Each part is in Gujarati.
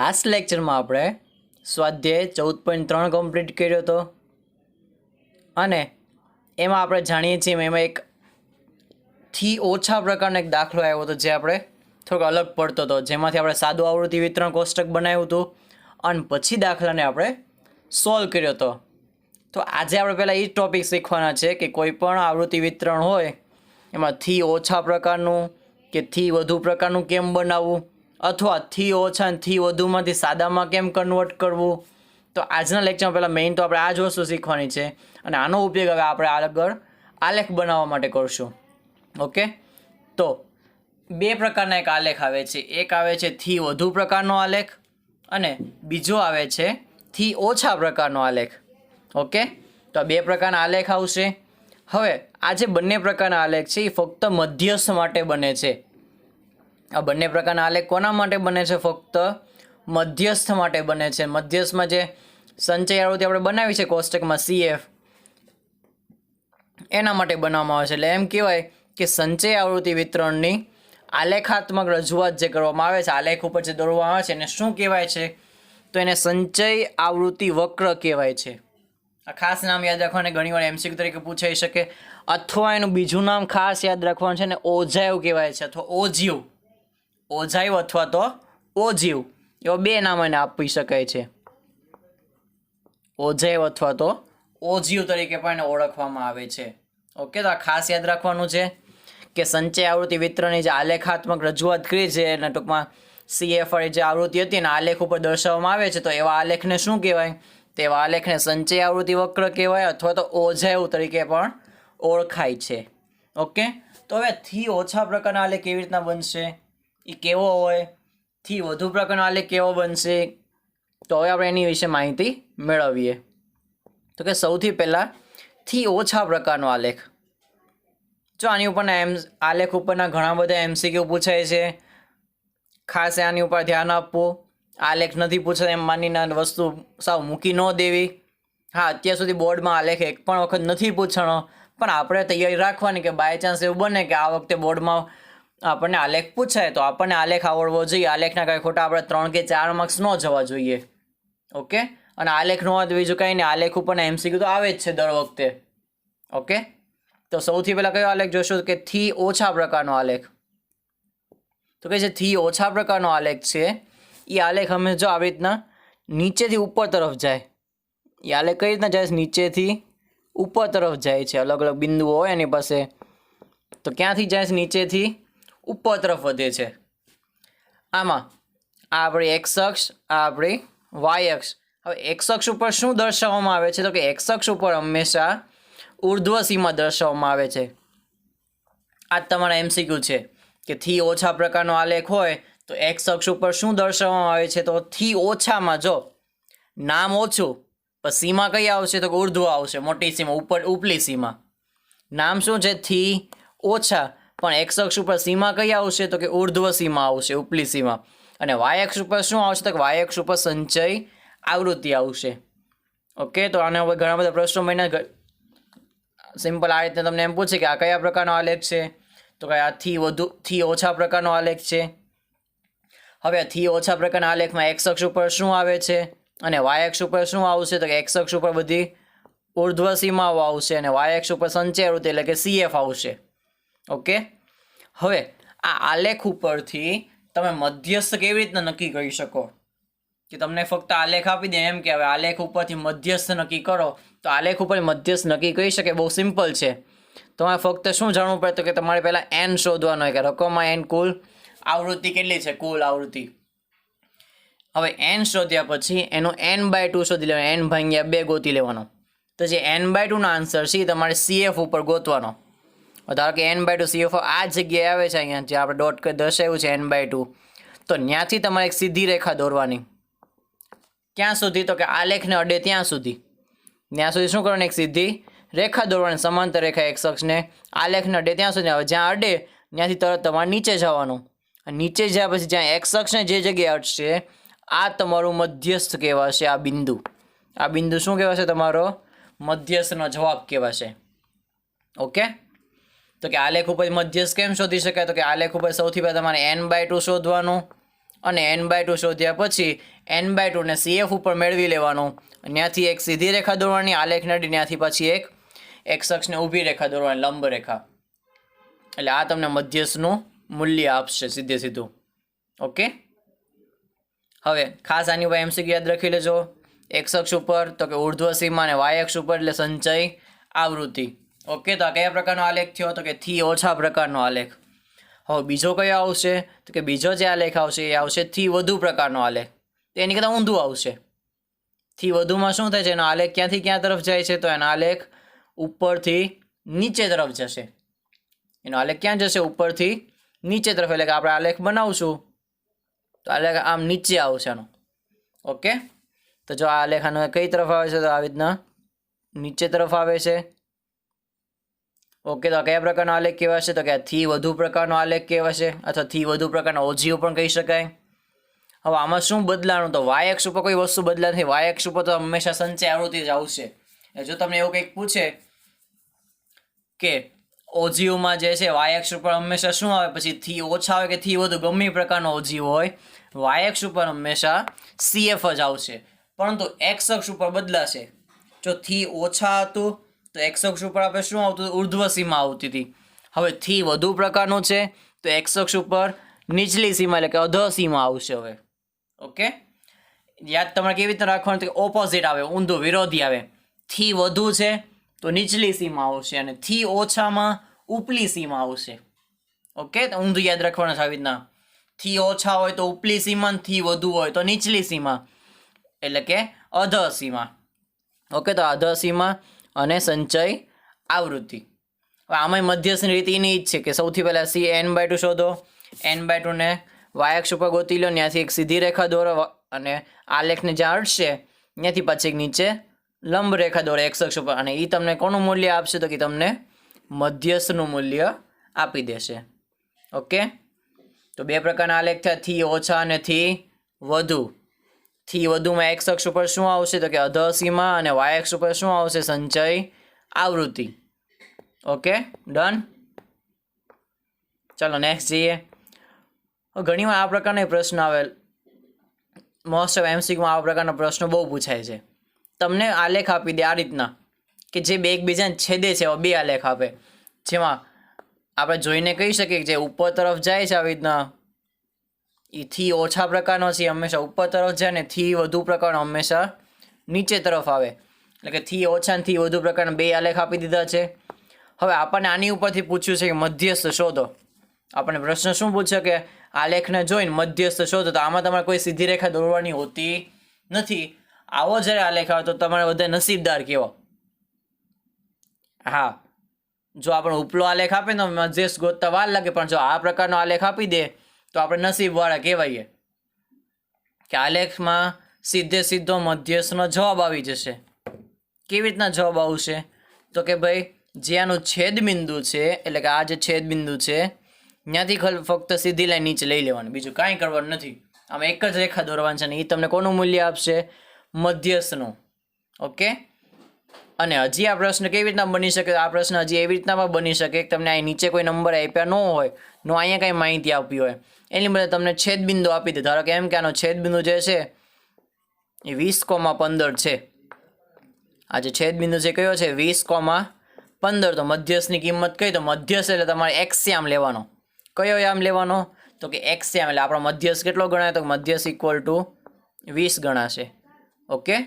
લાસ્ટ લેક્ચરમાં આપણે સ્વાધ્યાય 14.3 કમ્પ્લીટ કર્યો હતો અને એમાં આપણે જાણીએ છીએ એમાં એક થી ઓછા પ્રકારનો એક દાખલો આવ્યો હતો જે આપણે થોડોક અલગ પડતો હતો, જેમાંથી આપણે સાદું આવૃત્તિ વિતરણ કોષ્ટક બનાવ્યું હતું અને પછી દાખલાને આપણે સોલ્વ કર્યો હતો. તો આજે આપણે પહેલાં એ ટોપિક શીખવાના છે કે કોઈ પણ આવૃત્તિ વિતરણ હોય એમાં થી ઓછા પ્રકારનું કે થી વધુ પ્રકારનું કેમ બનાવવું અથવા થી ઓછા અને થી વધુમાંથી સાદામાં કેમ કન્વર્ટ કરવું. તો આજના લેક્ચરમાં પહેલાં મેઇન તો આપણે આ જ વસ્તુ શીખવાની છે અને આનો ઉપયોગ હવે આપણે આગળ આલેખ બનાવવા માટે કરશું. ઓકે, તો બે પ્રકારના એક આલેખ આવે છે. એક આવે છે થી વધુ પ્રકારનો આલેખ અને બીજો આવે છે થી ઓછા પ્રકારનો આલેખ. ઓકે, તો આ બે પ્રકારના આલેખ આવશે. હવે આ જે બંને પ્રકારના આલેખ છે એ ફક્ત મધ્યસ્થ માટે બને છે. આ બંને પ્રકારના આલેખ કોના માટે બને છે? ફક્ત મધ્યસ્થ માટે બને છે. મધ્યસ્થમાં જે સંચય આવૃત્તિ આપણે બનાવી છે કોષ્ટકમાં CF, એના માટે બનાવવામાં આવે છે. એટલે એમ કહેવાય કે સંચય આવૃત્તિ વિતરણની આલેખાત્મક રજૂઆત જે કરવામાં આવે છે, આલેખ ઉપર જે દોરવામાં આવે છે એને શું કહેવાય છે? તો એને સંચય આવૃત્તિ વક્ર કહેવાય છે. આ ખાસ નામ યાદ રાખવાને ઘણીવાર MCQ તરીકે પૂછાઈ શકે, અથવા એનું બીજું નામ ખાસ યાદ રાખવાનું છે ને ઓજાયવ કહેવાય છે, અથવા ઓજીવ. ઓજાયવ અથવા તો ઓજીવ એવા બે નામ એને આપી શકાય છે. ઓજાયવ અથવા તો ઓજીવ તરીકે પણ એને ઓળખવામાં આવે છે. ઓકે, તો આ ખાસ યાદ રાખવાનું છે કે સંચય આવૃત્તિ વિતરણની જે આલેખાત્મક રજૂઆત કરી છે અને ટૂંકમાં CF વાળી જે આવૃત્તિ હતી ને આલેખ ઉપર દર્શાવવામાં આવે છે, તો એવા આલેખને શું કહેવાય? તેવા આલેખને સંચય આવૃત્તિ વક્ર કહેવાય અથવા તો ઓજાયવ તરીકે પણ ઓળખાય છે. ઓકે, તો હવે થી ઓછા પ્રકારના આલેખ કેવી રીતના બનશે, એ કેવો હોય? થી વધુ પ્રકારનો આલેખ કેવો બનશે? તો હવે આપણે એની વિશે માહિતી મેળવીએ. તો કે સૌથી પહેલાં થી ઓછા પ્રકારનો આલેખ. જો આની ઉપરના આલેખ ઉપરના ઘણા બધા MCQ પૂછાય છે, ખાસ આની ઉપર ધ્યાન આપવું. આલેખ નથી પૂછાતા એમ માનીને વસ્તુ સાવ મૂકી ન દેવી. હા, અત્યાર સુધી બોર્ડમાં આલેખ એક પણ વખત નથી પૂછાણો, પણ આપણે તૈયારી રાખવાની કે બાય ચાન્સ એવું બને કે આ વખતે બોર્ડમાં આપણને આલેખ પૂછાય તો આપણને આલેખ આવડવો જોઈએ. આલેખના કાંઈ ખોટા આપણે 3 કે 4 માર્ક્સ ન જવા જોઈએ. ઓકે, અને આલેખ ન હોય તો બીજું કંઈ નહીં, આલેખ ઉપરના MCQ તો આવે જ છે દર વખતે. ઓકે, તો સૌથી પહેલાં કયો આલેખ જોશું કે થી ઓછા પ્રકારનો આલેખ. તો કે જે થી ઓછા પ્રકારનો આલેખ છે એ આલેખ અમે જો આવી રીતના નીચેથી ઉપર તરફ જાય. એ આલેખ કઈ રીતના જાય? નીચેથી ઉપર તરફ જાય છે. અલગ અલગ બિંદુઓ હોય એની પાસે, તો ક્યાંથી જાય છે? નીચેથી ઉપર તરફ વધે છે. આમાં આ આપણી એક્સ અક્ષ, આ આપણી વાય અક્ષ. હવે એક્સ અક્ષ ઉપર શું દર્શાવવામાં આવે છે? તો કે એક્સ અક્ષ ઉપર હંમેશા ઉર્ધ્વ સીમા દર્શાવવામાં આવે છે. આ તમારા MCQ છે કે થી ઓછા પ્રકારનો આલેખ હોય તો એક્સ અક્ષ ઉપર શું દર્શાવવામાં આવે છે? તો થી ઓછામાં જો નામ ઓછું પણ સીમા કઈ આવશે? તો કે ઉર્ધ્વ આવશે, મોટી સીમા, ઉપલી સીમા. નામ શું છે? થી ઓછા, પણ એક્સ અક્ષ ઉપર સીમા કઈ આવશે? તો કે ઉર્ધ્વ સીમા આવશે, ઉપલી સીમા. અને વાય અક્ષ ઉપર શું આવશે? તો કે વાય અક્ષ ઉપર સંચય આવૃત્તિ આવશે. ઓકે, તો આને હવે ઘણા બધા પ્રશ્નો બન્યા. સિમ્પલ આ રીતે તમને એમ પૂછે કે આ કયા પ્રકારનો આલેખ છે? તો કે આ થી ઓછા પ્રકારનો આલેખ છે. હવે થી ઓછા પ્રકારના આલેખમાં એક્સ અક્ષ ઉપર શું આવે છે અને વાય અક્ષ ઉપર શું આવશે? તો કે એક્સ અક્ષ ઉપર બધી ઉર્ધ્વ સીમાઓ આવશે અને વાય અક્ષ ઉપર સંચય આવૃત્તિ એટલે કે CF આવશે. ઓકે, હવે આ આલેખ ઉપરથી તમે મધ્યસ્થ કેવી રીતના નક્કી કરી શકો? કે તમને ફક્ત આલેખ આપી દે એમ કે હવે આલેખ ઉપરથી મધ્યસ્થ નક્કી કરો, તો આલેખ ઉપર મધ્યસ્થ નક્કી કરી શકે? બહુ સિમ્પલ છે. તમારે ફક્ત શું જાણવું પડે? તો કે તમારે પહેલાં n શોધવાનો હોય કે રકમમાં n કુલ આવૃત્તિ કેટલી છે, કુલ આવૃત્તિ. હવે n શોધ્યા પછી એનો n/2 શોધી લેવાનો, n ભાગ્યા 2 ગોતી લેવાનો. તો જે n/2 નો આન્સર છે એ તમારે CF ઉપર ગોતવાનો. ધારો કે n/2 CF આ જગ્યાએ આવે છે, અહીંયા જે આપણે ડોટ કરી દર્શાવ્યું છે n/2, તો ત્યાંથી તમારે એક સીધી રેખા દોરવાની. ક્યાં સુધી? તો કે આલેખને અડે ત્યાં સુધી. ત્યાં સુધી શું કરવાનું? એક સીધી રેખા દોરવાની, સમાંતર રેખા એક્સ અક્ષને આલેખને અડે ત્યાં સુધી. હવે જ્યાં અડે ત્યાંથી તરત તમારે નીચે જવાનું. નીચે જ્યાં પછી જ્યાં એક્સ અક્ષને જે જગ્યાએ અડશે આ તમારું મધ્યસ્થ કહેવાશે. આ બિંદુ, આ બિંદુ શું કહેવાશે? તમારો મધ્યસ્થનો જવાબ કહેવાશે. ઓકે, તો કે આલેખ ઉપર મધ્યસ્થ કેમ શોધી શકાય? તો કે આલેખ ઉપર સૌથી પહેલાં તમારે n/2 શોધવાનું અને n/2 શોધ્યા પછી n/2 ને CF ઉપર મેળવી લેવાનું, ત્યાંથી એક સીધી રેખા દોરવાની, આલેખ નડી ત્યાંથી પછી એક x અક્ષને ઊભી રેખા દોરવાની, લંબ રેખા. એટલે આ તમને મધ્યસ્થનું મૂલ્ય આપશે સીધે સીધું. ઓકે, હવે ખાસ આની ઉપર MCQ યાદ રાખી લેજો. x અક્ષ ઉપર તો કે ઉર્ધ્વ સીમા અને y અક્ષ ઉપર એટલે સંચય આવૃત્તિ. ઓકે, તો આ કયા પ્રકારનો આલેખ થયો? તો કે થી ઓછા પ્રકારનો આલેખ. હવે બીજો કયો આવશે? તો કે બીજો જે આલેખ આવશે એ આવશે થી વધુ પ્રકારનો આલેખ. તો એની કરતાં ઊંધું આવશે. થી વધુમાં શું થાય છે? એનો આલેખ ક્યાંથી ક્યાં તરફ જાય છે? તો એનો આલેખ ઉપરથી નીચે તરફ જશે. એનો આલેખ ક્યાં જશે? ઉપરથી નીચે તરફ. એટલે કે આપણે આલેખ બનાવશું તો આલેખ આમ નીચે આવશે આનો. ઓકે, તો જો આ આલેખ આનો કઈ તરફ આવે છે? તો આવી રીતના નીચે તરફ આવે છે. ઓકે, તો આ કયા પ્રકારનો આલેખ કહેવાશે? તો કે થી વધુ પ્રકારનો આલેખ કહેવાશે, અથવા થી વધુ પ્રકારનો ઓજીઓ પણ કહી શકાય. હવે આમાં શું બદલાનું? તો y અક્ષ ઉપર કોઈ વસ્તુ બદલા નથી. y અક્ષ ઉપર તો હંમેશા સંચય આવૃત્તિ જ આવશે. જો તમને એવું કંઈક પૂછે કે ઓજીઓમાં જે છે y અક્ષ ઉપર હંમેશા શું આવે, પછી થી ઓછા આવે કે થી વધુ, ગમે પ્રકારનો ઓજીઓ હોય, y અક્ષ ઉપર હંમેશા CF જ આવશે. પરંતુ x અક્ષ ઉપર બદલાશે. જો થી ઓછા હતું તો x અક્ષ ઉપર આપણે શું આવતું? ઉર્ધ્વ સીમા આવતી હતી. હવે થી વધુ પ્રકારનું છે તો x અક્ષ ઉપર નીચલી સીમા એટલે કે અધઃ સીમા આવશે. હવે ઓકે, યાદ તમારે કેવી રીતે રાખવાનું? કે ઓપોઝિટ આવે, ઊંધું, વિરોધી આવે. થી વધુ છે તો નીચલી સીમા આવશે અને થી ઓછામાં ઉપલી સીમા આવશે. ઓકે, તો ઊંધું યાદ રાખવાનું છે આવી રીતના. થી ઓછા હોય તો ઉપલી સીમા, થી વધુ હોય તો નીચલી સીમા એટલે કે અધઃ સીમા. ઓકે, તો અધઃ સીમા અને સંચય આવૃત્તિ. હવે આમાં મધ્યસ્થની રીત એની જ છે કે સૌથી પહેલાં n/2 શોધો, n/2 ને y અક્ષ ઉપર ગોતી લો, ત્યાંથી એક સીધી રેખા દોરો અને આલેખને જ્યાં અડશે ત્યાંથી પછી એક નીચે લંબ રેખા દોરો x અક્ષ ઉપર, અને એ તમને કોનું મૂલ્ય આપશે? તો કે તમને મધ્યસ્થનું મૂલ્ય આપી દેશે. ઓકે, તો બે પ્રકારના આલેખ થયા, થી ઓછા અને થી વધુ. થી વધુમાં x અક્ષ ઉપર શું આવશે? તો કે અધઃ સીમા, અને y અક્ષ ઉપર શું આવશે? સંચય આવૃત્તિ. Okay, done. ચાલો નેક્સ્ટ જઈએ. ઘણીવાર આ પ્રકારના પ્રશ્ન આવે, મોસ્ટ ઓફ MCQમાં આ પ્રકારના પ્રશ્નો બહુ પૂછાય છે. તમને આલેખ આપી દે આ રીતના કે જે બે એકબીજાને છેદે છે, એવા બે આલેખ આપે, જેમાં આપણે જોઈને કહી શકીએ કે જે ઉપર તરફ જાય છે આવી રીતના એ થી ઓછા પ્રકારનો છે, હંમેશા ઉપર તરફ જાય, ને થી વધુ પ્રકારનો હંમેશા નીચે તરફ આવે. એટલે કે થી ઓછા ને થી વધુ પ્રકારના બે આલેખ આપી દીધા છે. હવે આપણને આની ઉપરથી પૂછ્યું છે કે મધ્યસ્થ શોધો. આપણને પ્રશ્ન શું પૂછ્યો કે આલેખને જોઈને મધ્યસ્થ શોધો. તો આમાં તમારે કોઈ સીધી રેખા દોરવાની હોતી નથી. આવો જ્યારે આલેખ આવે તો તમારે બધા નસીબદાર કહેવો. હા, જો આપણે ઉપલો આલેખ આપે ને મધ્યસ્થ ગોતતા વાર લાગે, પણ જો આ પ્રકારનો આલેખ આપી દે તો આપણે નસીબવાળા કહેવાઈએ કે આલેખમાં સીધે સીધો મધ્યસ્થનો જવાબ આવી જશે. કેવી રીતના જવાબ આવશે? તો કે ભાઈ જે આનું છેદબિંદુ છે, એટલે કે આ જે છેદબિંદુ છે ત્યાંથી ફક્ત સીધી લાઈન નીચે લઈ લેવાની, બીજું કાંઈ કરવાનું નથી. આમાં એક જ રેખા દોરવાની છે, અને એ તમને કોનું મૂલ્ય આપશે? મધ્યસ્થનું. ઓકે, અને હજી આ પ્રશ્ન કેવી રીતના બની શકે? આ પ્રશ્ન હજી એવી રીતના પણ બની શકે કે તમને અહીં નીચે કોઈ નંબર આપ્યા ન હોય, અહીંયા કંઈ માહિતી આપી હોય, એની બદલે તમને છેદબિંદુ આપી દે. ધારો કે એમ કે આનો છેદબિંદુ જે છે એ 20,15 છે. આ જે છેદબિંદુ છે કયો છે? 20,15. તો મધ્યસ્થની કિંમત કઈ? તો મધ્યસ્થ એટલે તમારે એક્સયામ લેવાનો. કયો યામ લેવાનો? તો કે એક્સયામ. એટલે આપણો મધ્યસ્થ કેટલો ગણાય? તો મધ્યસ્થ ઇક્વલ ટુ 20 ગણાશે. ઓકે,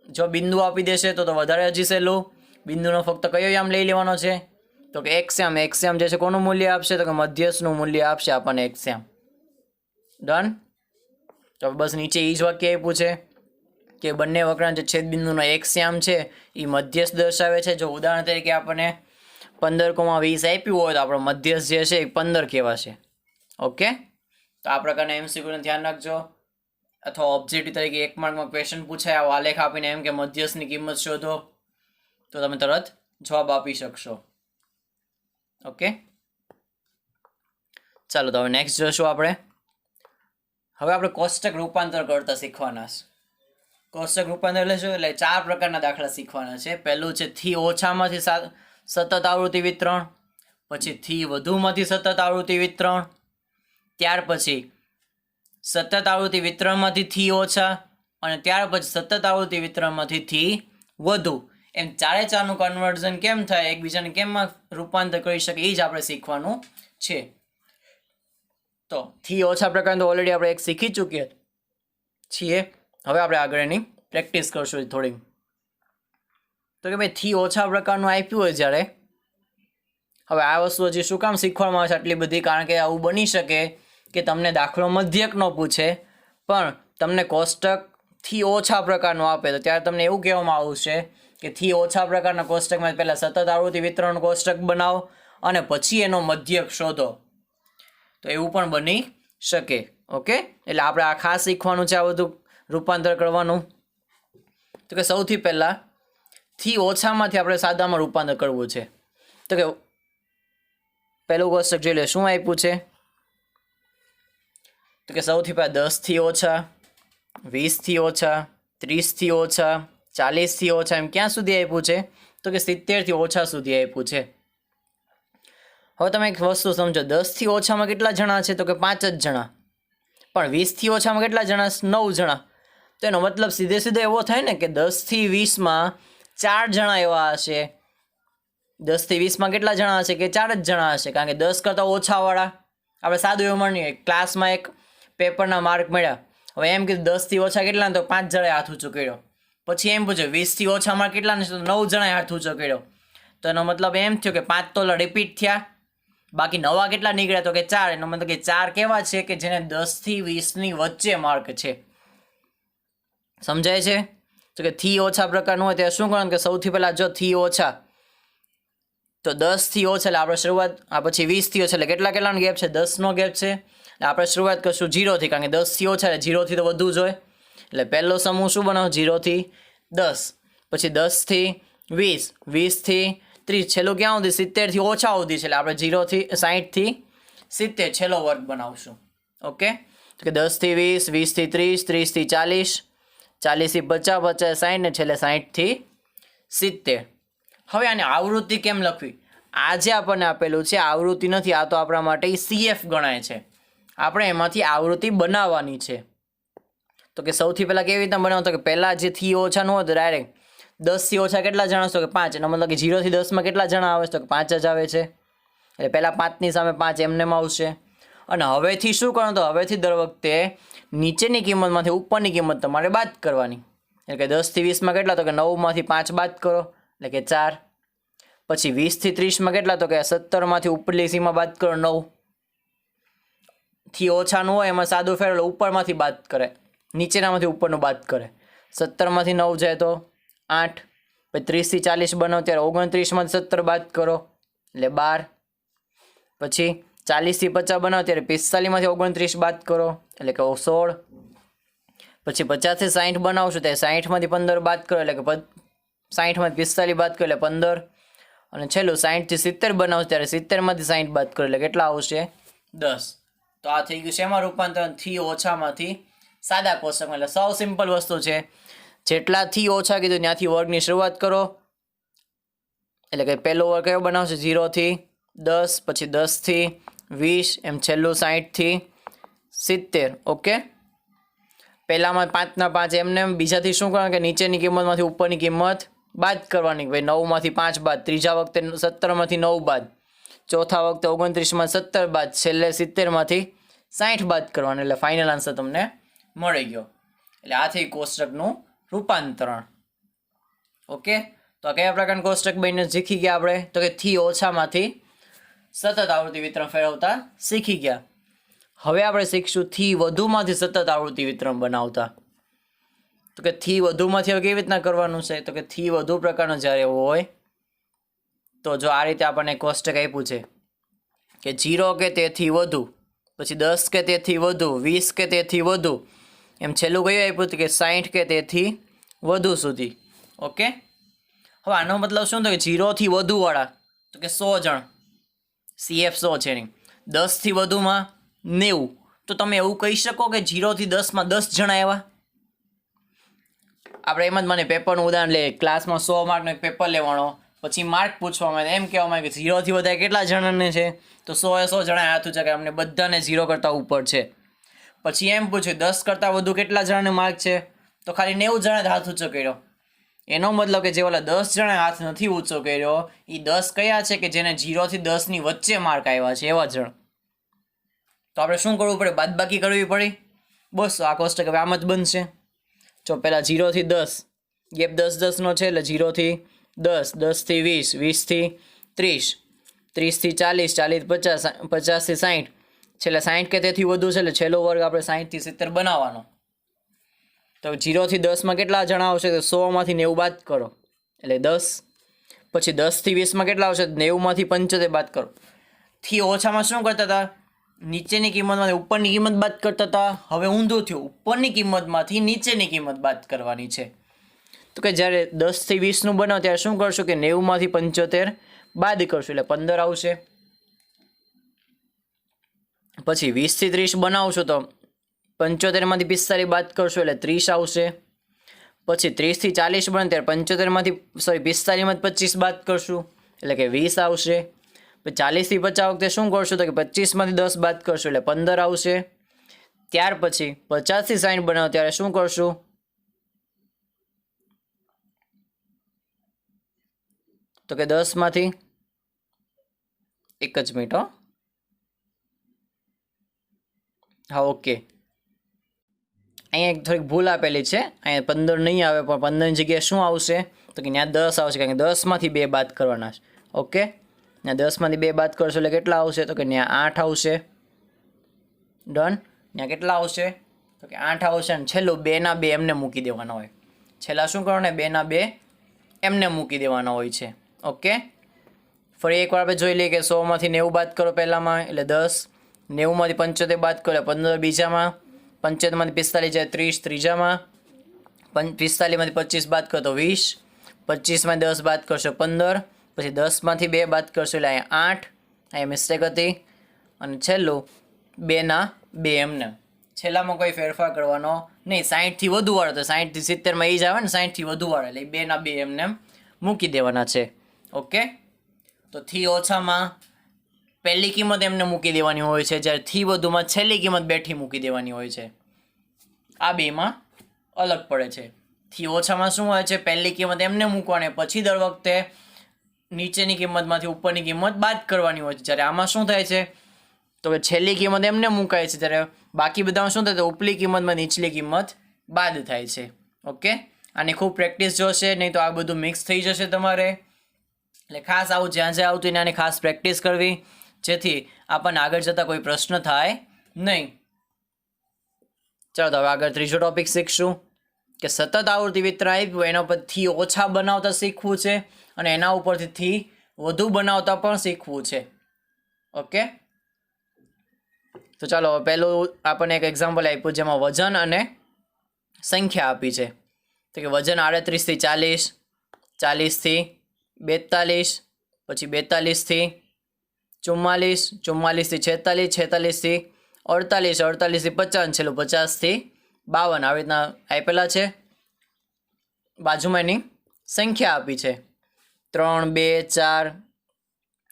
જો બિંદુ આપી દેશે તો વધારે હજી સહેલું. બિંદુનો ફક્ત કયો યામ લઈ લેવાનો છે? તો કે એક્સયામ. એક્સયામ જે છે કોનું મૂલ્ય આપશે? તો કે મધ્યસ્થનું મૂલ્ય આપશે આપણને એક્સયામ. ડન. તો બસ નીચે એ જ વાક્ય આપ્યું છે કે બંને વક્રના જે છેદબિંદુનો એક્સયામ છે એ મધ્યસ્થ દર્શાવે છે. જો ઉદાહરણ તરીકે આપણને 15,20 આપ્યું હોય તો આપણો મધ્યસ્થ જે છે એ 15 કહેવાશે. ઓકે, તો આ પ્રકારના MCQનું ધ્યાન રાખજો. અથવા ઓબ્જેક્ટિવ તરીકે 1 માર્કમાં ક્વેશ્ચન પૂછાય આવો આલેખ આપીને એમ કે મધ્યસ્થની કિંમત શોધો, તો તમે તરત જવાબ આપી શકશો. ઓકે, ચાલો તો હવે નેક્સ્ટ જોશું આપણે. હવે આપણે કોષ્ટક રૂપાંતર કરતા શીખવાના છે. કોષ્ટક રૂપાંતર એટલે શું? એટલે 4 પ્રકારના દાખલા શીખવાના છે. પહેલું છે થી ઓછામાંથી સતત આવૃત્તિ વિતરણ, પછી થી વધુમાંથી સતત આવૃત્તિ વિતરણ, ત્યાર પછી સતત આવૃત્તિ વિતરણમાંથી થી ઓછા અને ત્યાર પછી સતત આવૃત્તિ વિતરણમાંથી થી વધુ, એમ ચારે ચારનું કન્વર્ઝન કેમ થાય, એકબીજાને કેમમાં રૂપાંતર કરી શકે, એ જ આપણે શીખવાનું છે. તો થી ઓછા પ્રકારનું તો ઓલરેડી આપણે એક શીખી ચૂક્યા છીએ. હવે આપણે આગળ એની પ્રેક્ટિસ કરશું થોડી. તો કે ભાઈ થી ઓછા પ્રકારનું આપ્યું હોય જ્યારે, હવે આ વસ્તુ હજી શું કામ શીખવામાં આવે છે આટલી બધી, કારણ કે આવું બની શકે કે તમને દાખલો મધ્યકનો પૂછે પણ તમને કોષ્ટક થી ઓછા પ્રકારનું આપે, તો ત્યારે તમને એવું કહેવામાં આવશે કે થી ઓછા પ્રકારના કોષ્ટકમાં પહેલાં સતત આવૃત્તિ વિતરણ કોષ્ટક બનાવો અને પછી એનો મધ્યક શોધો. તો એવું પણ બની શકે. ઓકે, એટલે આપણે આ ખાસ શીખવાનું છે, આ બધું રૂપાંતર કરવાનું. તો કે સૌથી પહેલાં થી ઓછામાંથી આપણે સાદામાં રૂપાંતર કરવું છે. તો કે પહેલું કોષ્ટક જોઈ લે શું આપ્યું છે. તો કે સૌથી પહેલાં 10 થી ઓછા, 20 થી ઓછા, 30 થી ઓછા, 40 થી ઓછા, એમ ક્યાં સુધી આપ્યું છે? તો કે 70 થી ઓછા સુધી આપ્યું છે. હવે તમે એક વસ્તુ સમજો, 10 થી ઓછામાં કેટલા જણા છે? તો કે 5 જ જણા. પણ 20 થી ઓછામાં કેટલા જણા? 9 જણા. તો એનો મતલબ સીધે સીધો એવો થાય ને કે 10 થી 20માં 4 જણા એવા હશે. 10 થી 20માં કેટલા જણા હશે? કે 4 જ જણા હશે, કારણ કે 10 કરતાં ઓછાવાળા. આપણે સાદું એવું માનીએ, ક્લાસમાં એક પેપરના માર્ક મળ્યા, હવે એમ કીધું 10 થી ઓછા કેટલા, તો 5 જણાએ હાથ ઊંચો કર્યો. પછી એમ પૂછ્યું 20 થી ઓછા માર્ક કેટલા ને, તો 9 જણાએ હાથ ઊંચો કર્યો. તો એનો મતલબ એમ થયો કે 5 તો રિપીટ થયા, બાકી નવા કેટલા નીકળ્યા? તો કે 4. એનો મતલબ કે 4 કેવા છે કે જેને 10 થી 20ની વચ્ચે માર્ક છે. સમજાય છે? તો કે થી ઓછા પ્રકારનું હોય ત્યારે શું કરવાનું કે સૌથી પહેલાં જો થી ઓછા, તો 10 થી ઓછા એટલે આપણે શરૂઆત, આ પછી 20 થી ઓછા એટલે કેટલાનો ગેપ છે? 10નો ગેપ છે. એટલે આપણે શરૂઆત કરશું 0 થી, કારણ કે 10 થી ઓછા એટલે 0 થી તો વધુ જ હોય. એટલે પહેલો સમૂહ શું બનાવો? 0 થી 10, પછી 10 થી 20, 20 થી 30, છેલ્લું ક્યાં સુધી? 70 થી ઓછા સુધી છે. એટલે આપણે 0 થી 60 થી 70 છેલ્લો વર્ગ બનાવશું. ઓકે, તો કે 10 થી 20, 20 થી 30, 30 થી 40, 40 થી 50, 50 60 ને છેલ્લે 60 થી 70. હવે આને આવૃત્તિ કેમ લખવી? આ જે આપણને આપેલું છે આવૃત્તિ નથી, આ તો આપણા માટે CF ગણાય છે. આપણે એમાંથી આવૃત્તિ બનાવવાની છે. તો કે સૌથી પહેલાં કેવી રીતના બનાવો? તો કે પહેલાં જે થી ઓછાનું હોય તો ડાયરેક્ટ 10 થી ઓછા કેટલા જણા? તો કે 5. એનો મતલબ કે 0 થી 10માં કેટલા જણા આવે છે? તો કે 5 જ આવે છે. એટલે પહેલાં 5ની સામે 5 એમનેમ આવશે. અને હવેથી શું કરવાનું? તો હવેથી દર વખતે નીચેની કિંમતમાંથી ઉપરની કિંમત તમારે બાદ કરવાની. એટલે કે 10 થી 20માં કેટલા? તો કે 9માંથી 5 બાદ કરો એટલે કે 4. પછી 20 થી 30માં કેટલા? તો કે 17માંથી ઉપરની સીમા બાદ કરો 9. થી ઓછાનું હોય એમાં સાદું ફેરવેલું ઉપરમાંથી બાદ કરે, નીચેનામાંથી ઉપરનું બાદ કરે. 17માંથી 9 જાય તો 8. પછી 30 થી 40 બનાવો ત્યારે 29માંથી 17 બાદ કરો એટલે 12. પછી 40 થી 50 બનાવો ત્યારે 45માંથી 29 બાદ કરો એટલે કે 16. પછી 50 થી 60 બનાવશું ત્યારે 60માંથી 15 બાદ કરો એટલે કે 60માંથી 45 બાદ કરો એટલે 15. અને છેલ્લું 60 થી 70 બનાવશું ત્યારે 70માંથી 60 બાદ કરો એટલે કેટલા આવશે? 10. તો આ થઈ ગયું છે એમાં રૂપાંતરણ થી ઓછામાંથી સાદા કોષ્ટકમાં. એટલે સૌ સિમ્પલ વસ્તુ છે, જેટલા થી ઓછા કીધું ત્યાંથી વર્ગની શરૂઆત કરો. એટલે કે પહેલો વર્ગ કયો બનાવશે? 0 થી 10, પછી 10 થી 20, એમ છેલ્લું 60 થી 70. ઓકે, પહેલામાં 5ના 5 એમને, બીજાથી શું કરવાનું કે નીચેની કિંમતમાંથી ઉપરની કિંમત બાદ કરવાની. ભાઈ 9માંથી 5 બાદ, ત્રીજા વખતે 17માંથી 9 બાદ, ચોથા વખતે 29માં 17 બાદ, છેલ્લે 70માંથી 60 બાદ કરવાનું. એટલે ફાઇનલ આન્સર તમને મળી ગયો. એટલે આ થઈ કોષ્ટકનું રૂપાંતરણ. ઓકે, તો આ કયા પ્રકારનું કોષ્ટક બનીને શીખી ગયા આપણે? તો કે થી ઓછામાંથી સતત આવૃત્તિ વિતરણ ફેરવતા શીખી ગયા. હવે આપણે શીખશું થી વધુમાંથી સતત આવૃત્તિ વિતરણ બનાવતા. તો કે થી વધુમાંથી હવે કેવી રીતના કરવાનું છે? તો કે થી વધુ પ્રકારનો જ્યારે હોય તો જો આ રીતે આપણને કોષ્ટક આપ્યું છે કે 0 કે તેથી વધુ, પછી 10 કે તેથી વધુ, 20 કે તેથી વધુ, એમ છેલ્લું કયું આપ્યું હતું કે 60 કે તેથી વધુ સુધી. ઓકે, હવે આનો મતલબ શું થયો? 0 થી વધુવાળા તો કે 100 જણ, CF 100 છે નહીં. 10 થી વધુમાં 90. તો તમે એવું કહી શકો કે 0 થી 10માં 10 જણા એવા? આપણે એમ જ મને પેપરનું ઉદાહરણ લઈએ, ક્લાસમાં 100 માર્કનો એક પેપર લેવાનો, પછી માર્ક પૂછવામાં આવે, એમ કહેવામાં આવે કે 0 થી વધારે કેટલા જણાને છે? તો 100 એ 100 જણા હાથ ઊંચા કરે, અમને બધાને 0 કરતાં ઉપર છે. પછી એમ પૂછ્યું 10 કરતાં વધુ કેટલા જણાને માર્ક છે, તો ખાલી 90 જણાએ હાથ ઊંચો કર્યો. એનો મતલબ કે જે ઓલા 10 જણાએ હાથ નથી ઊંચો કર્યો એ 10 કયા છે કે જેને 0 થી 10 ની વચ્ચે માર્ક આવ્યા છે એવા જણ. તો આપણે શું કરવું પડે? બાદબાકી કરવી પડી. બસ આ કોષ્ટક હવે આમ જ બનશે. જો પહેલાં 0 થી 10 ગેપ 10 નો છે એટલે 0 થી 10, 10 થી 20, 20 થી 30, 30 થી 40, 40 50, 50 થી 60, છેલ્લે 60 કે તેથી વધુ છે એટલે છેલ્લો વર્ગ આપણે 60 થી 70 બનાવવાનો. તો 0 થી 10 માં કેટલા જણા આવશે? તો 100 માંથી 90 બાદ કરો એટલે 10. પછી 10 થી 20 માં કેટલા આવશે? 90 માંથી 75 બાદ કરો. થી ઓછામાં શું કરતા હતા? નીચેની કિંમતમાંથી ઉપરની કિંમત બાદ કરતા હતા. હવે ઊંધું થયું, ઉપરની કિંમતમાંથી નીચેની કિંમત બાદ કરવાની છે. તો કે જ્યારે 10 થી 20 નું બનાવો ત્યારે શું કરશું કે 90 માંથી 75 બાદ કરશું એટલે 15 આવશે. પછી 20 થી 30 બનાવશું તો 75 માંથી 45 બાદ કરશું એટલે 30 આવશે. પછી 30 થી 40 બને ત્યારે 45 માંથી 45 માંથી 25 બાદ કરશું એટલે કે 20 આવશે. પછી 40 થી 50 વખતે શું કરશું તો કે 25 માંથી 10 બાદ કરશું એટલે 15 આવશે. ત્યાર પછી 50 થી 60 બનાવો ત્યારે શું કરશું તો કે 10 માંથી એક જ મિનિટ હા ઓકે અહીંયા થોડીક ભૂલ આપેલી છે. અહીંયા 15 નહીં આવે પણ 15ની જગ્યાએ શું આવશે તો કે ત્યાં 10 આવશે કારણ કે 10 માંથી 2 બાદ કરવાના છે. ઓકે ત્યાં 10 માંથી 2 બાદ કરશો એટલે કેટલા આવશે તો કે ત્યાં 8 આવશે. ડન. ત્યાં કેટલા આવશે તો કે 8 આવશે. અને છેલ્લું 2 ના 2 એમને મૂકી દેવાના હોય. છેલ્લા શું કરવાના? 2 ના 2 એમને મૂકી દેવાના હોય છે. ઓકે ફરી એકવાર આપણે જોઈ લઈએ કે 100 માંથી 90 બાદ કરો પહેલામાં એટલે 10, 90 માંથી 75 બાદ કરો એટલે 15 બીજામાં, 75 માંથી 45 જાય 30 ત્રીજામાં, 45 માંથી 25 બાદ કરો તો 20, 25 માંથી 10 બાદ કરશો 15, પછી 10 માંથી 2 બાદ કરશો એટલે અહીંયા 8, અહીંયા મિસ્ટેક હતી. અને છેલ્લું 2 ના 2 એમને. છેલ્લામાં કોઈ ફેરફાર કરવાનો નહીં. 60 થી વધુ વાળો તો 60 થી 70 માં એ જ આવે ને, 60 થી વધુ વાળો એટલે 2 ના 2 એમને મૂકી દેવાના છે. ઓકે તો થી ઓછામાં પહેલી કિંમત એમને મૂકી દેવાની હોય છે, જ્યારે થી વધુમાં છેલ્લી કિંમત બેઠી મૂકી દેવાની હોય છે. આ બેમાં અલગ પડે છે. થી ઓછામાં શું હોય છે? પહેલી કિંમત એમને મૂકવાની, પછી દર વખતે નીચેની કિંમતમાંથી ઉપરની કિંમત બાદ કરવાની હોય છે. જ્યારે આમાં શું થાય છે તો કે છેલ્લી કિંમત એમને મૂકાય છે, ત્યારે બાકી બધામાં શું થાય તો ઉપલી કિંમતમાં નીચલી કિંમત બાદ થાય છે. ઓકે આની ખૂબ પ્રેક્ટિસ જોશે, નહીં તો આ બધું મિક્સ થઈ જશે તમારે. એટલે ખાસ આવું જ્યાં જ્યાં આવતું એની ખાસ પ્રેક્ટિસ કરવી, જેથી આપણને આગળ જતાં કોઈ પ્રશ્ન થાય નહીં. ચાલો તો હવે આગળ ત્રીજો ટોપિક શીખશું કે સતત આવૃત્તિ વિતરણ આપ્યું એના પરથી ઓછા બનાવતા શીખવું છે અને એના ઉપરથી વધુ બનાવતા પણ શીખવું છે. ઓકે તો ચાલો પહેલું આપણને એક એક્ઝામ્પલ આપ્યું જેમાં વજન અને સંખ્યા આપી છે. તો કે વજન 38 થી 40, 40 થી 42, પછી 42 થી 44, 44 થી 46, 46 થી 48, 48 થી 50, છેલ્લું 50 થી 52 આવી રીતના આપેલા છે. બાજુમાં એની સંખ્યા આપી છે 3, 2, 4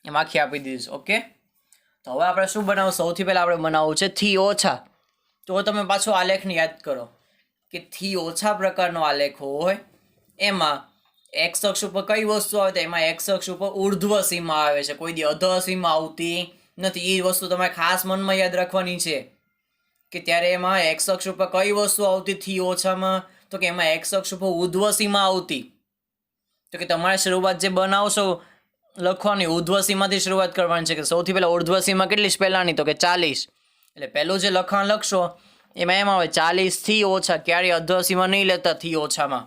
એમ આખી આપી દીધી છે. ઓકે તો હવે આપણે શું બનાવવું? સૌથી પહેલાં આપણે બનાવવું છે થી ઓછા. તો તમે પાછો આલેખને યાદ કરો કે થી ઓછા પ્રકારનો આલેખ હોય એમાં એક્સ અક્ષ ઉપર કઈ વસ્તુ આવે તો એમાં એક્સ અક્ષ ઉપર ઉર્ધ્વ સીમા આવે છે, કોઈ દી અધઃ સીમા આવતી નથી. એ વસ્તુ તમારે ખાસ મનમાં યાદ રાખવાની છે કે ત્યારે એમાં એક્સ અક્ષ ઉપર કઈ વસ્તુ આવતી થી ઓછામાં તો કે એમાં એક્સ અક્ષ ઉપર ઉર્ધ્વ સીમા આવતી. તો કે તમારે શરૂઆત જે બનાવશો લખવાની ઉર્ધ્વ સીમાથી શરૂઆત કરવાની છે. કે સૌથી પહેલાં ઉર્ધ્વ સીમા કેટલી છે પહેલાંની તો કે 40. એટલે પહેલું જે લખાણ લખશો એમાં એમ આવે 40 થી ઓછા. ક્યારેય અધઃ સીમા નહીં લેતા થી ઓછામાં.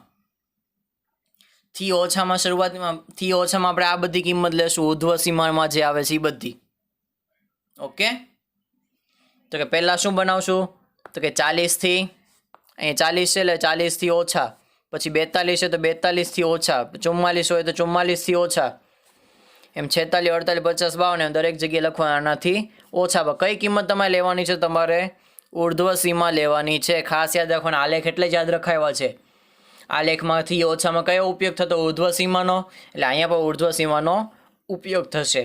થી ઓછામાં શરૂઆતમાં થી ઓછામાં આપણે આ બધી કિંમત લેશું ઉર્ધ્વ સીમામાં જે આવે છે એ બધી. ઓકે તો કે પહેલાં શું બનાવશું તો કે 40 થી અહીં 40 છે એટલે 40 થી ઓછા, પછી 42 છે તો 42 થી ઓછા, 44 હોય તો 44 થી ઓછા, એમ 46, 48, 50, 52 એમ દરેક જગ્યાએ લખવાના આનાથી ઓછા. કઈ કિંમત તમારે લેવાની છે? તમારે ઉર્ધ્વ સીમા લેવાની છે. ખાસ યાદ રાખવાના. આલેખ એટલે જ યાદ રખાવ્યા છે. આલેખમાંથી ઓછામાં કયો ઉપયોગ થતો? ઉર્ધ્વ સીમાનો. એટલે અહીંયા પણ ઉર્ધ્વ સીમાનો ઉપયોગ થશે.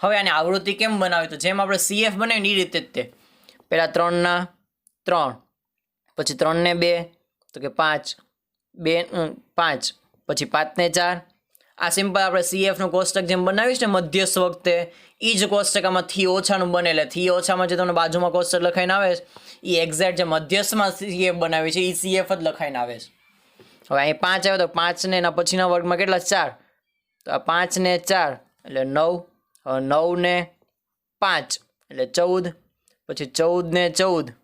હવે આની આવૃત્તિ કેમ બનાવી? તો જેમ આપણે CF બનાવીને એ રીતે જ તે પહેલાં 3 ના 3, પછી 3 ને 2 તો કે 5, 5, પછી 5 ને 4. આ સિમ્પલ આપણે CF નું કોષ્ટક જેમ બનાવીશ ને મધ્યસ્થ વખતે એ જ કોષ્ટક આમાં થી ઓછાનું બને. એટલે થી ઓછામાં જે તમને બાજુમાં કોષ્ટક લખાઈને આવે એ એક્ઝેક્ટ જે મધ્યસ્થમાં CF બનાવી છે એ CF જ લખાઈને આવે છે. હવે અહીં 5 આવ્યો તો 5 ને એના પછીના વર્ગમાં કેટલા 4, તો આ 5 ને 4 એટલે 9. હવે 9 ને 5 એટલે 14, પછી 14 ને 14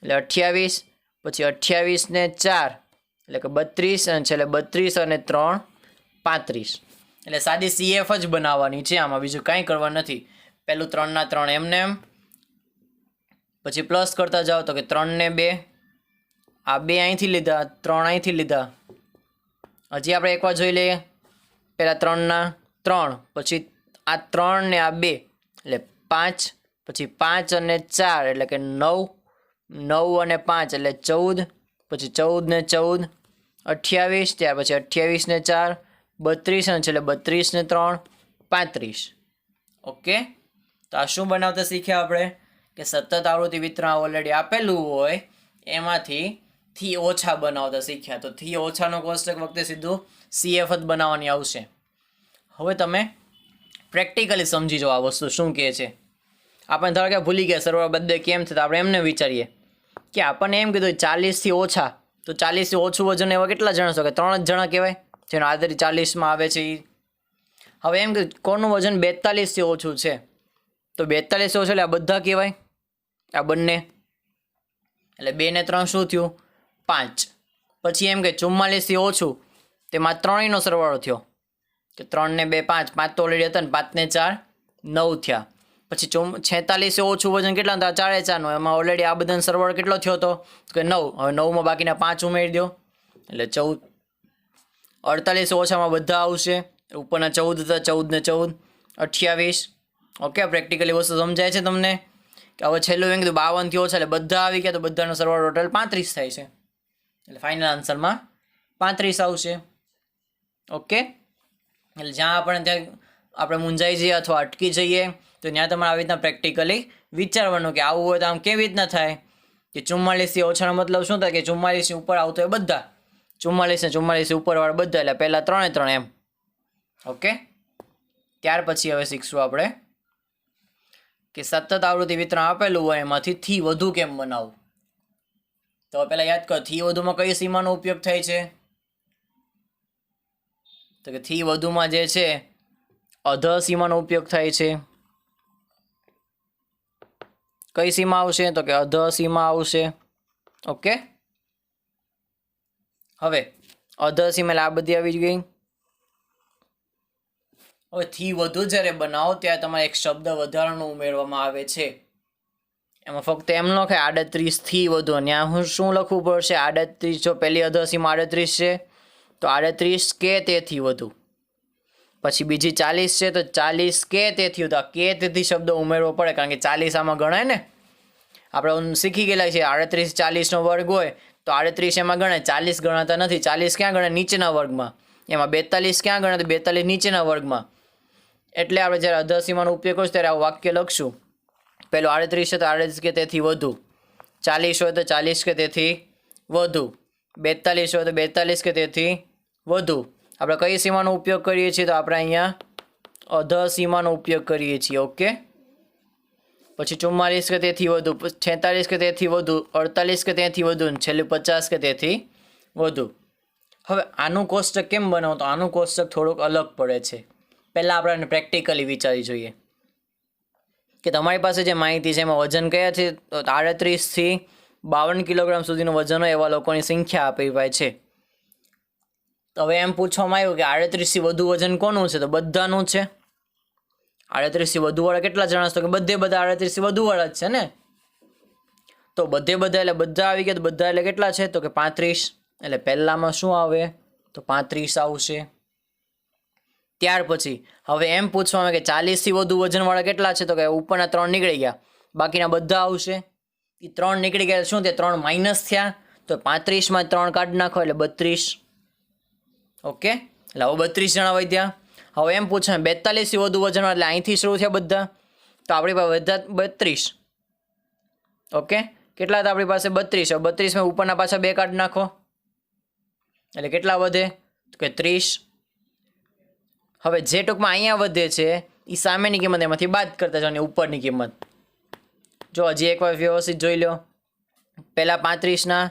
એટલે 28, પછી 28 ને 4 એટલે કે 32 અને છેલ્લે 32 અને 3 35. એટલે સાદી CF જ બનાવવાની છે, આમાં બીજું કાંઈ કરવાનું નથી. પહેલું 3 ના 3 એમને એમ, પછી પ્લસ કરતા જાઓ તો કે 3 ને 2, આ 2 અહીંથી લીધા, 3 અહીંથી લીધા. હજી આપણે એકવાર જોઈ લઈએ. પહેલાં 3 ના 3, પછી આ 3 ને આ 2 એટલે 5, પછી 5 અને 4 એટલે કે 9, 9 અને 5 એટલે 14, પછી 14 ને 14 28, ત્યાર પછી 28 ને 4 32 અને છેલ્લે 32 ને 3 35. ઓકે, તો આ શું બનાવતા શીખ્યા આપણે કે સતત આવૃત્તિ વિતરણ ઓલરેડી આપેલું હોય એમાંથી થી ઓછા બનાવતા શીખ્યા. તો થી ઓછાનો કોષ્ટક વખતે સીધું CF જ બનાવવાની આવશે. હવે તમે પ્રેક્ટિકલી સમજી જાઓ આ વસ્તુ શું કહે છે. આપણે ધારો કે ભૂલી ગયા સરવાળા બધે કેમ થતા, આપણે એમને વિચારીએ કે આપણને એમ કીધું 40થી ઓછા, તો 40થી ઓછું વજન એવા કેટલા જણા છો કે 3 જ જણા કહેવાય જેનો આધારી 40માં આવે છે. હવે એમ કે કોનું વજન 42થી ઓછું છે, તો 42 ઓછું એટલે આ બધા કહેવાય, આ બંને. એટલે 2 ને 3 શું થયું 5. પછી એમ કે 44થી ઓછું, તેમાં 3નો સરવાળો થયો કે 3 ને 2 5, 5 તો ઓલરેડી હતા ને 5 ને 4 9 થયા. પછી 46 ઓછું વજન કેટલા હતા 4 એ 4નું, એમાં ઓલરેડી આ બધાનો સરવાળો કેટલો થયો હતો કે 9. હવે 9માં બાકીના 5 ઉમેરી દો એટલે 14. 48 ઓછામાં બધા આવશે, ઉપરના 14 હતા 14 ને 14 28. ઓકે, પ્રેક્ટિકલી વસ્તુ સમજાય છે તમને કે હવે છેલ્લું એમ કીધું 52થી ઓછા એટલે બધા આવી ગયા, તો બધાનો સરવાળો ટોટલ 35 થાય છે. એટલે ફાઇનલ આન્સરમાં 35 આવશે. ઓકે, એટલે જ્યાં આપણે મૂંઝાઈ જઈએ અથવા અટકી જઈએ તો ત્યાં તમારે આવી રીતના પ્રેક્ટિકલી વિચારવાનું કે આવું હોય તો આમ કેવી રીતના થાય કે 44થી ઓછાનો મતલબ શું થાય કે 44ની ઉપર આવતો હોય બધા, 44 ને 44 ઉપરવાળા બધા, એટલે પહેલાં 3 એ 3 એમ. ઓકે, ત્યાર પછી હવે શીખશું આપણે કે સતત આવૃત્તિ વિતરણ આપેલું હોય એમાંથી થી વધુ કેમ બનાવવું. તો પહેલાં યાદ કરો થી વધુમાં કઈ સીમાનો ઉપયોગ થાય છે, તો કે થી વધુમાં જે છે અધ સીમાનો ઉપયોગ થાય છે. કઈ સીમા આવશે તો કે અધ સીમા આવશે. ઓકે, હવે અધ સીમા એટલે આ બધી આવી જ ગઈ. હવે થી વધુ જ્યારે બનાવો ત્યારે તમારે એક શબ્દ વધારાનો ઉમેરવામાં આવે છે. એમાં ફક્ત એમ ન કે 38 થી વધુ, ત્યાં હું શું લખવું પડશે 38, જો પહેલી અધ સીમા 38 છે તો 38 કે તેથી વધુ. પછી બીજી 40 છે તો 40 કે તેથી વધુ. આ કે તેથી શબ્દ ઉમેરવો પડે કારણ કે 40 આમાં ગણાય ને. આપણે શીખી ગયેલા છે 38 40નો વર્ગ હોય તો 38 એમાં ગણાય, 40 ગણાતા નથી. 40 ક્યાં ગણાય નીચેના વર્ગમાં, એમાં 42 ક્યાં ગણાય તો 42 નીચેના વર્ગમાં. એટલે આપણે જ્યારે અધ સીમાનો ઉપયોગ કરીશું ત્યારે આવું વાક્ય લખશું. પહેલું 38 છે તો 38 કે તેથી વધુ, 40 હોય તો 40 કે તેથી વધુ, 42 હોય તો 42 કે તેથી વધુ. આપણે કઈ સીમાનો ઉપયોગ કરીએ છીએ તો આપણે અહીંયા અધ સીમાનો ઉપયોગ કરીએ છીએ. ઓકે, પછી 44 કે તેથી વધુ, 46 કે તેથી વધુ, 48 કે તેથી વધુ, છેલ્લે 50 કે તેથી વધુ. હવે આનું કોષ્ટક કેમ બનાવો તો આનું કોષ્ટક થોડુંક અલગ પડે છે. પહેલાં આપણે પ્રેક્ટિકલી વિચારી જોઈએ કે તમારી પાસે જે માહિતી છે એમાં વજન કયા છે, તો 38થી 52 કિલોગ્રામ સુધીનું વજન હોય એવા લોકોની સંખ્યા આપી હોય છે. તો હવે એમ પૂછવામાં આવ્યું કે 38થી વધુ વજન કોનું છે, તો બધાનું છે. 38થી વધુ વાળા કેટલા જણા છે, તો કે બધા 38થી વધુ વાળા જ છે ને. તો બધા એટલે બધા આવી ગયા, તો બધા એટલે કેટલા છે તો કે 35. એટલે પહેલામાં શું આવે તો 35 આવશે. ત્યાર પછી હવે એમ પૂછવામાં કે 40થી વધુ વજનવાળા કેટલા છે, તો કે ઉપરના 3 નીકળી ગયા, બાકીના બધા આવશે. એ 3 નીકળી ગયા શું થયા 3 માઇનસ થયા, તો 35માં 3 કાઢી નાખો એટલે 32. ઓકે, એટલે હવે 32 જણા વધ્યા. હવે એમ પૂછે 42થી વધુ વજન એટલે અહીંથી શરૂ થયા બધા, તો આપણી પાસે વધ્યા 32. ઓકે, કેટલા હતા આપણી પાસે 32. 32 ઉપરના પાછા 2 કાઢી નાખો એટલે કેટલા વધે તો કે 30. હવે જે ટૂંકમાં અહીંયા વધે છે એ સામેની કિંમત એમાંથી બાદ કરતા જવાની ઉપરની કિંમત. જો હજી એકવાર વ્યવસ્થિત જોઈ લો. પહેલાં 35ના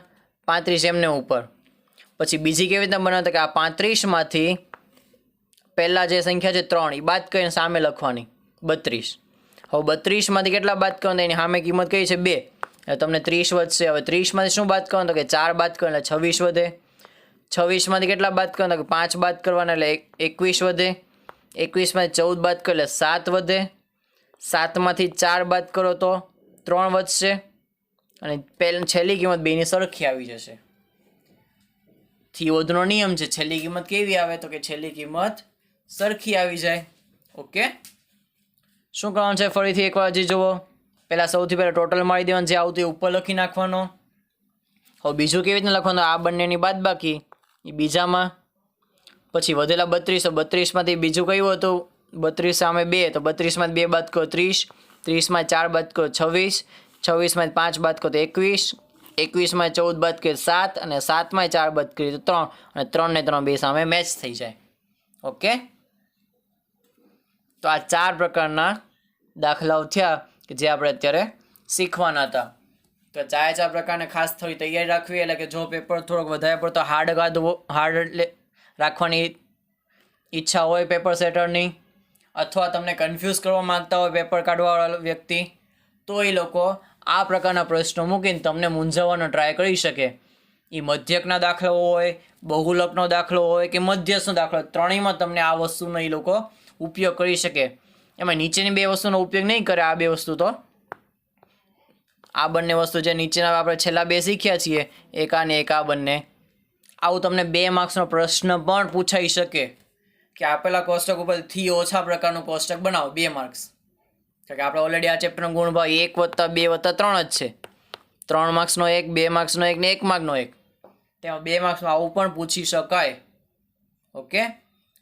35 એમને ઉપર, પછી બીજી કેવી રીતના બનાવતા કે આ 35માંથી પહેલાં જે સંખ્યા છે 3 એ બાદ કરીને સામે લખવાની 32. હવે 32માંથી કેટલા બાદ કરવાના એની સામે કિંમત કઈ છે 2 એટલે તમને 30 વધશે. હવે 30માંથી શું બાદ કરવાનું તો કે 4 બાદ કરવાના એટલે 26 વધે. 26માંથી કેટલા બાદ કરવાના કે 5 બાદ કરવાના એટલે 21 વધે. 21માંથી 14 બાદ કરો એટલે 7 વધે. 7માંથી 4 બાદ કરો તો 3 વધશે અને છેલ્લી કિંમત બેની સરખી આવી જશે. થિયોડનો નિયમ છે, છેલ્લી કિંમત કેવી આવે તો કે છેલ્લી કિંમત સરખી આવી જાય. ઓકે, શું કરવાનું છે ફરીથી એકવાર હજી જુઓ. પહેલાં સૌથી પહેલાં ટોટલ મારી દેવાનું, જે આવતું એ ઉપર લખી નાખવાનો. હવે બીજું કેવી રીતના લખવાનું, આ બંનેની બાદબાકી એ બીજામાં, પછી વધેલા 32. 32માંથી બીજું કયું હતું 32 સામે 2 તો 32માંથી 2 બાદ કરો 30. 30માંથી 4 બાદ કરો 26. 26માંથી 5 બાદ કરો તો 21. 21માંથી 14 બાદ કરી 7 અને 7માંથી 4 બાદ કરી તો 3 અને 3 ને 3 બે સામે મેચ થઈ જાય. ઓકે, તો આ 4 પ્રકારના દાખલાઓ થયા કે જે આપણે અત્યારે શીખવાના હતા. તો 4 પ્રકારને ખાસ થોડી તૈયારી રાખવી, એટલે કે જો પેપર થોડોક વધારે પડતો હાર્ડ રાખવાની ઈચ્છા હોય પેપર સેટરની, અથવા તમને કન્ફ્યુઝ કરવા માંગતા હોય પેપર કાઢવાવાળા વ્યક્તિ, તો એ લોકો આ પ્રકારના પ્રશ્નો મૂકીને તમને મૂંઝવવાનો ટ્રાય કરી શકે. એ મધ્યકના દાખલાઓ હોય, બહુલકનો દાખલો હોય કે મધ્યસ્થનો દાખલો, ત્રણેયમાં તમને આ વસ્તુનો એ લોકો ઉપયોગ કરી શકે. એમાં નીચેની 2 વસ્તુનો ઉપયોગ નહીં કરે. આ 2 વસ્તુ તો આ બંને વસ્તુ જે નીચેના આપણે છેલ્લા 2 શીખ્યા છીએ, એક આ ને એક આ બંને, આવું તમને 2 માર્ક્સનો પ્રશ્ન પણ પૂછાઈ શકે કે આપેલા કોષ્ટક ઉપરથી ઓછા પ્રકારનું કોષ્ટક બનાવો 2 માર્ક્સ. કારણ કે આપણે ઓલરેડી આ ચેપ્ટરનો ગુણભાવ 1 + 2 + 3 જ છે. 3 માર્ક્સનો 1, 2 માર્ક્સનો 1 ને 1 માર્કનો 1. તેમાં 2 માર્ક્સમાં આવું પણ પૂછી શકાય. ઓકે,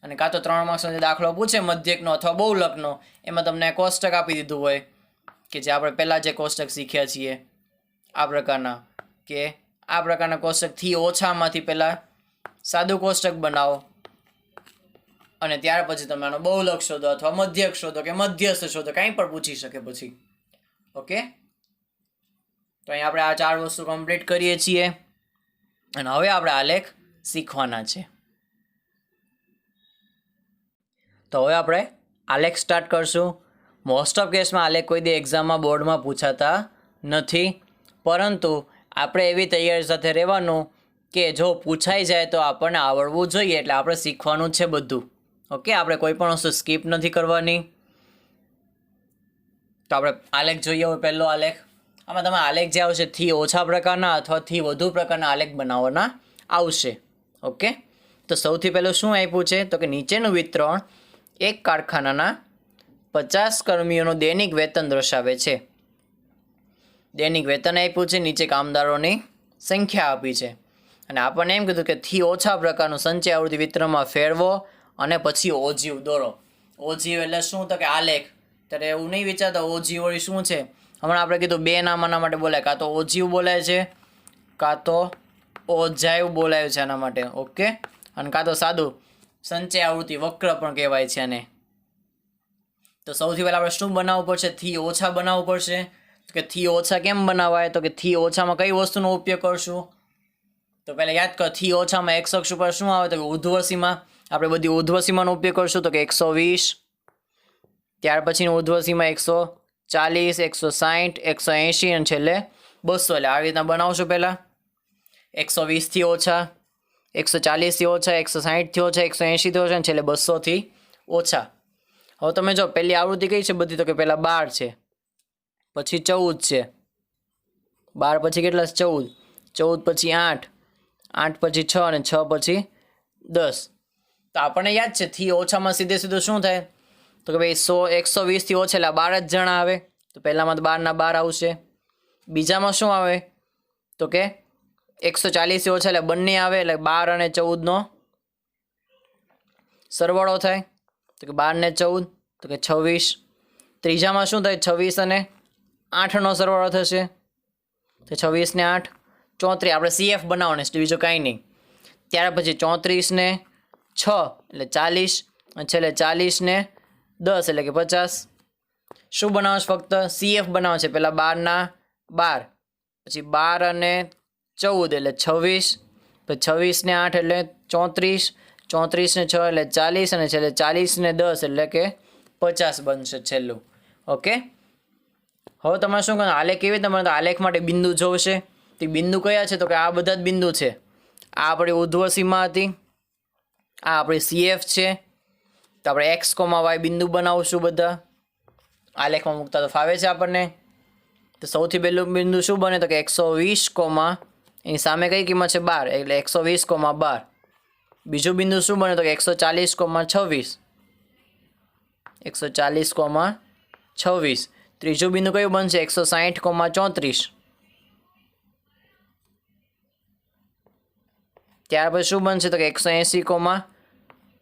અને કાં તો 3 માર્ક્સનો જે દાખલો પૂછે મધ્યકનો અથવા બહુલકનો, એમાં તમને કોષ્ટક આપી દીધું હોય કે જે આપણે પહેલાં જે કોષ્ટક શીખ્યા છીએ આ પ્રકારના, કે આ પ્રકારના કોષ્ટકથી ઓછામાંથી પહેલાં સાદું કોષ્ટક બનાવો અને ત્યાર પછી તમે આનો બહુલક શોધો અથવા મધ્યક શોધો કે મધ્યસ્થ શોધો, કાંઈ પણ પૂછી શકે પછી. ઓકે, તો અહીં આપણે આ 4 વસ્તુ કમ્પ્લીટ કરીએ છીએ અને હવે આપણે આલેખ શીખવાના છે. તો હવે આપણે આલેખ સ્ટાર્ટ કરશું. મોસ્ટ ઓફ કેસમાં આલેખ કોઈ દી એક્ઝામમાં બોર્ડમાં પૂછાતા નથી, પરંતુ આપણે એવી તૈયારી સાથે રહેવાનું કે જો પૂછાઈ જાય તો આપણને આવડવું જોઈએ, એટલે આપણે શીખવાનું છે બધું. ઓકે, આપણે કોઈ પણ વસ્તુ સ્કીપ નથી કરવાની. તો આપણે આલેખ જોઈએ. હવે પહેલો આલેખ, આમાં તમે આલેખ જે આવશે થી ઓછા પ્રકારના અથવા થી વધુ પ્રકારના આલેખ બનાવવાના આવશે. ઓકે, તો સૌથી પહેલું શું આપ્યું છે તો કે નીચેનું વિતરણ એક કારખાનાના 50 કર્મીઓનું દૈનિક વેતન દર્શાવે છે. દૈનિક વેતન આપ્યું છે, નીચે કામદારોની સંખ્યા આપી છે અને આપણને એમ કીધું કે થી ઓછા પ્રકારનું સંચય આવૃત્તિ વિતરણમાં ફેરવો અને પછી ઓજીવ દોરો. ઓજીવ એટલે શું તો કે આલેખ. ત્યારે એવું નહીં વિચારતા ઓજીવ વળી શું છે. હમણાં આપણે કીધું 2 નામ આના માટે બોલાય, કાં તો ઓજીવ બોલાય છે કાં તો ઓજાઇવ બોલાય છે આના માટે. ઓકે, અને કાં તો સાદું સંચય આવૃત્તિ વક્ર પણ કહેવાય છે આને. તો સૌથી પહેલાં આપણે શું બનાવવું પડશે, થી ઓછા બનાવવું પડશે. તો કે થી ઓછા કેમ બનાવાય તો કે થી ઓછામાં કઈ વસ્તુનો ઉપયોગ કરશું તો પહેલાં યાદ કરો. થી ઓછામાં એક્સ અક્ષ ઉપર શું આવે તો કે ઉર્ધ્વસીમા. આપણે બધી ઉર્ધ્વસીમાનો ઉપયોગ કરશું તો કે 120, ત્યાર પછીની ઉર્ધ્વસીમા 140, 160, 180 અને છેલ્લે 200. એટલે આવી રીતના બનાવશું. પહેલાં 120થી ઓછા, 140થી ઓછા, 160થી ઓછા, 180થી ઓછા અને છેલ્લે 200થી ઓછા. હવે તમે જો પહેલી આવૃત્તિ કઈ છે બધી તો કે પહેલાં 12 છે, પછી 14 છે, 12 પછી કેટલા 14, 14 પછી 8, 8 પછી 6 અને 6 પછી 10. તો આપણને યાદ છે થી ઓછામાં સીધે સીધું શું થાય તો કે ભાઈ 120થી ઓછા એટલે 12 જ જણા આવે. તો પહેલામાં તો 12 ના 12 આવશે. બીજામાં શું આવે તો કે 140થી ઓછા એટલે બંને આવે, એટલે 12 અને 14નો સરવાળો થાય તો કે 12 ને 14 તો કે 26. ત્રીજામાં શું થાય 26 અને 8નો સરવાળો થશે તો 26 ને 8 34, આપણે CF બનાવવાનું છે, બીજું કાંઈ નહીં. ત્યાર પછી 34 ને 6 એટલે 40, અને છેલ્લે 40 ને 10 એટલે કે 50. શું બનાવવાનું છે? ફક્ત CF બનાવવાનું છે. પહેલાં 12 ના 12, પછી 12 અને 14 એટલે 26, પછી 26 ને 8 એટલે 34, 34 ને 6 એટલે 40, અને છેલ્લે 40 ને 10 એટલે કે 50 બનશે છેલ્લું. ઓકે, હવે તમારે શું કરવાનું? આલેખ કેવી રીતે તમારે તો આલેખ માટે બિંદુ જોવશે. તે બિંદુ કયા છે? તો કે આ બધા જ બિંદુ છે. આ આપણી ઉર્ધ્વ સીમા હતી, આ આપણી CF છે. તો આપણે x, y બિંદુ બનાવશું બધા. આલેખમાં મૂકતા તો ફાવે છે આપણને. તો સૌથી પહેલું બિંદુ શું બને? તો કે 120, એની સામે કઈ કિંમત છે? 12, એટલે 120, 12. બીજું બિંદુ શું બને? તો કે 140, 26, 140, 26. ત્રીજું બિંદુ કયું બનશે? 160, 34. ત્યાર પછી શું બનશે? તો કે 180,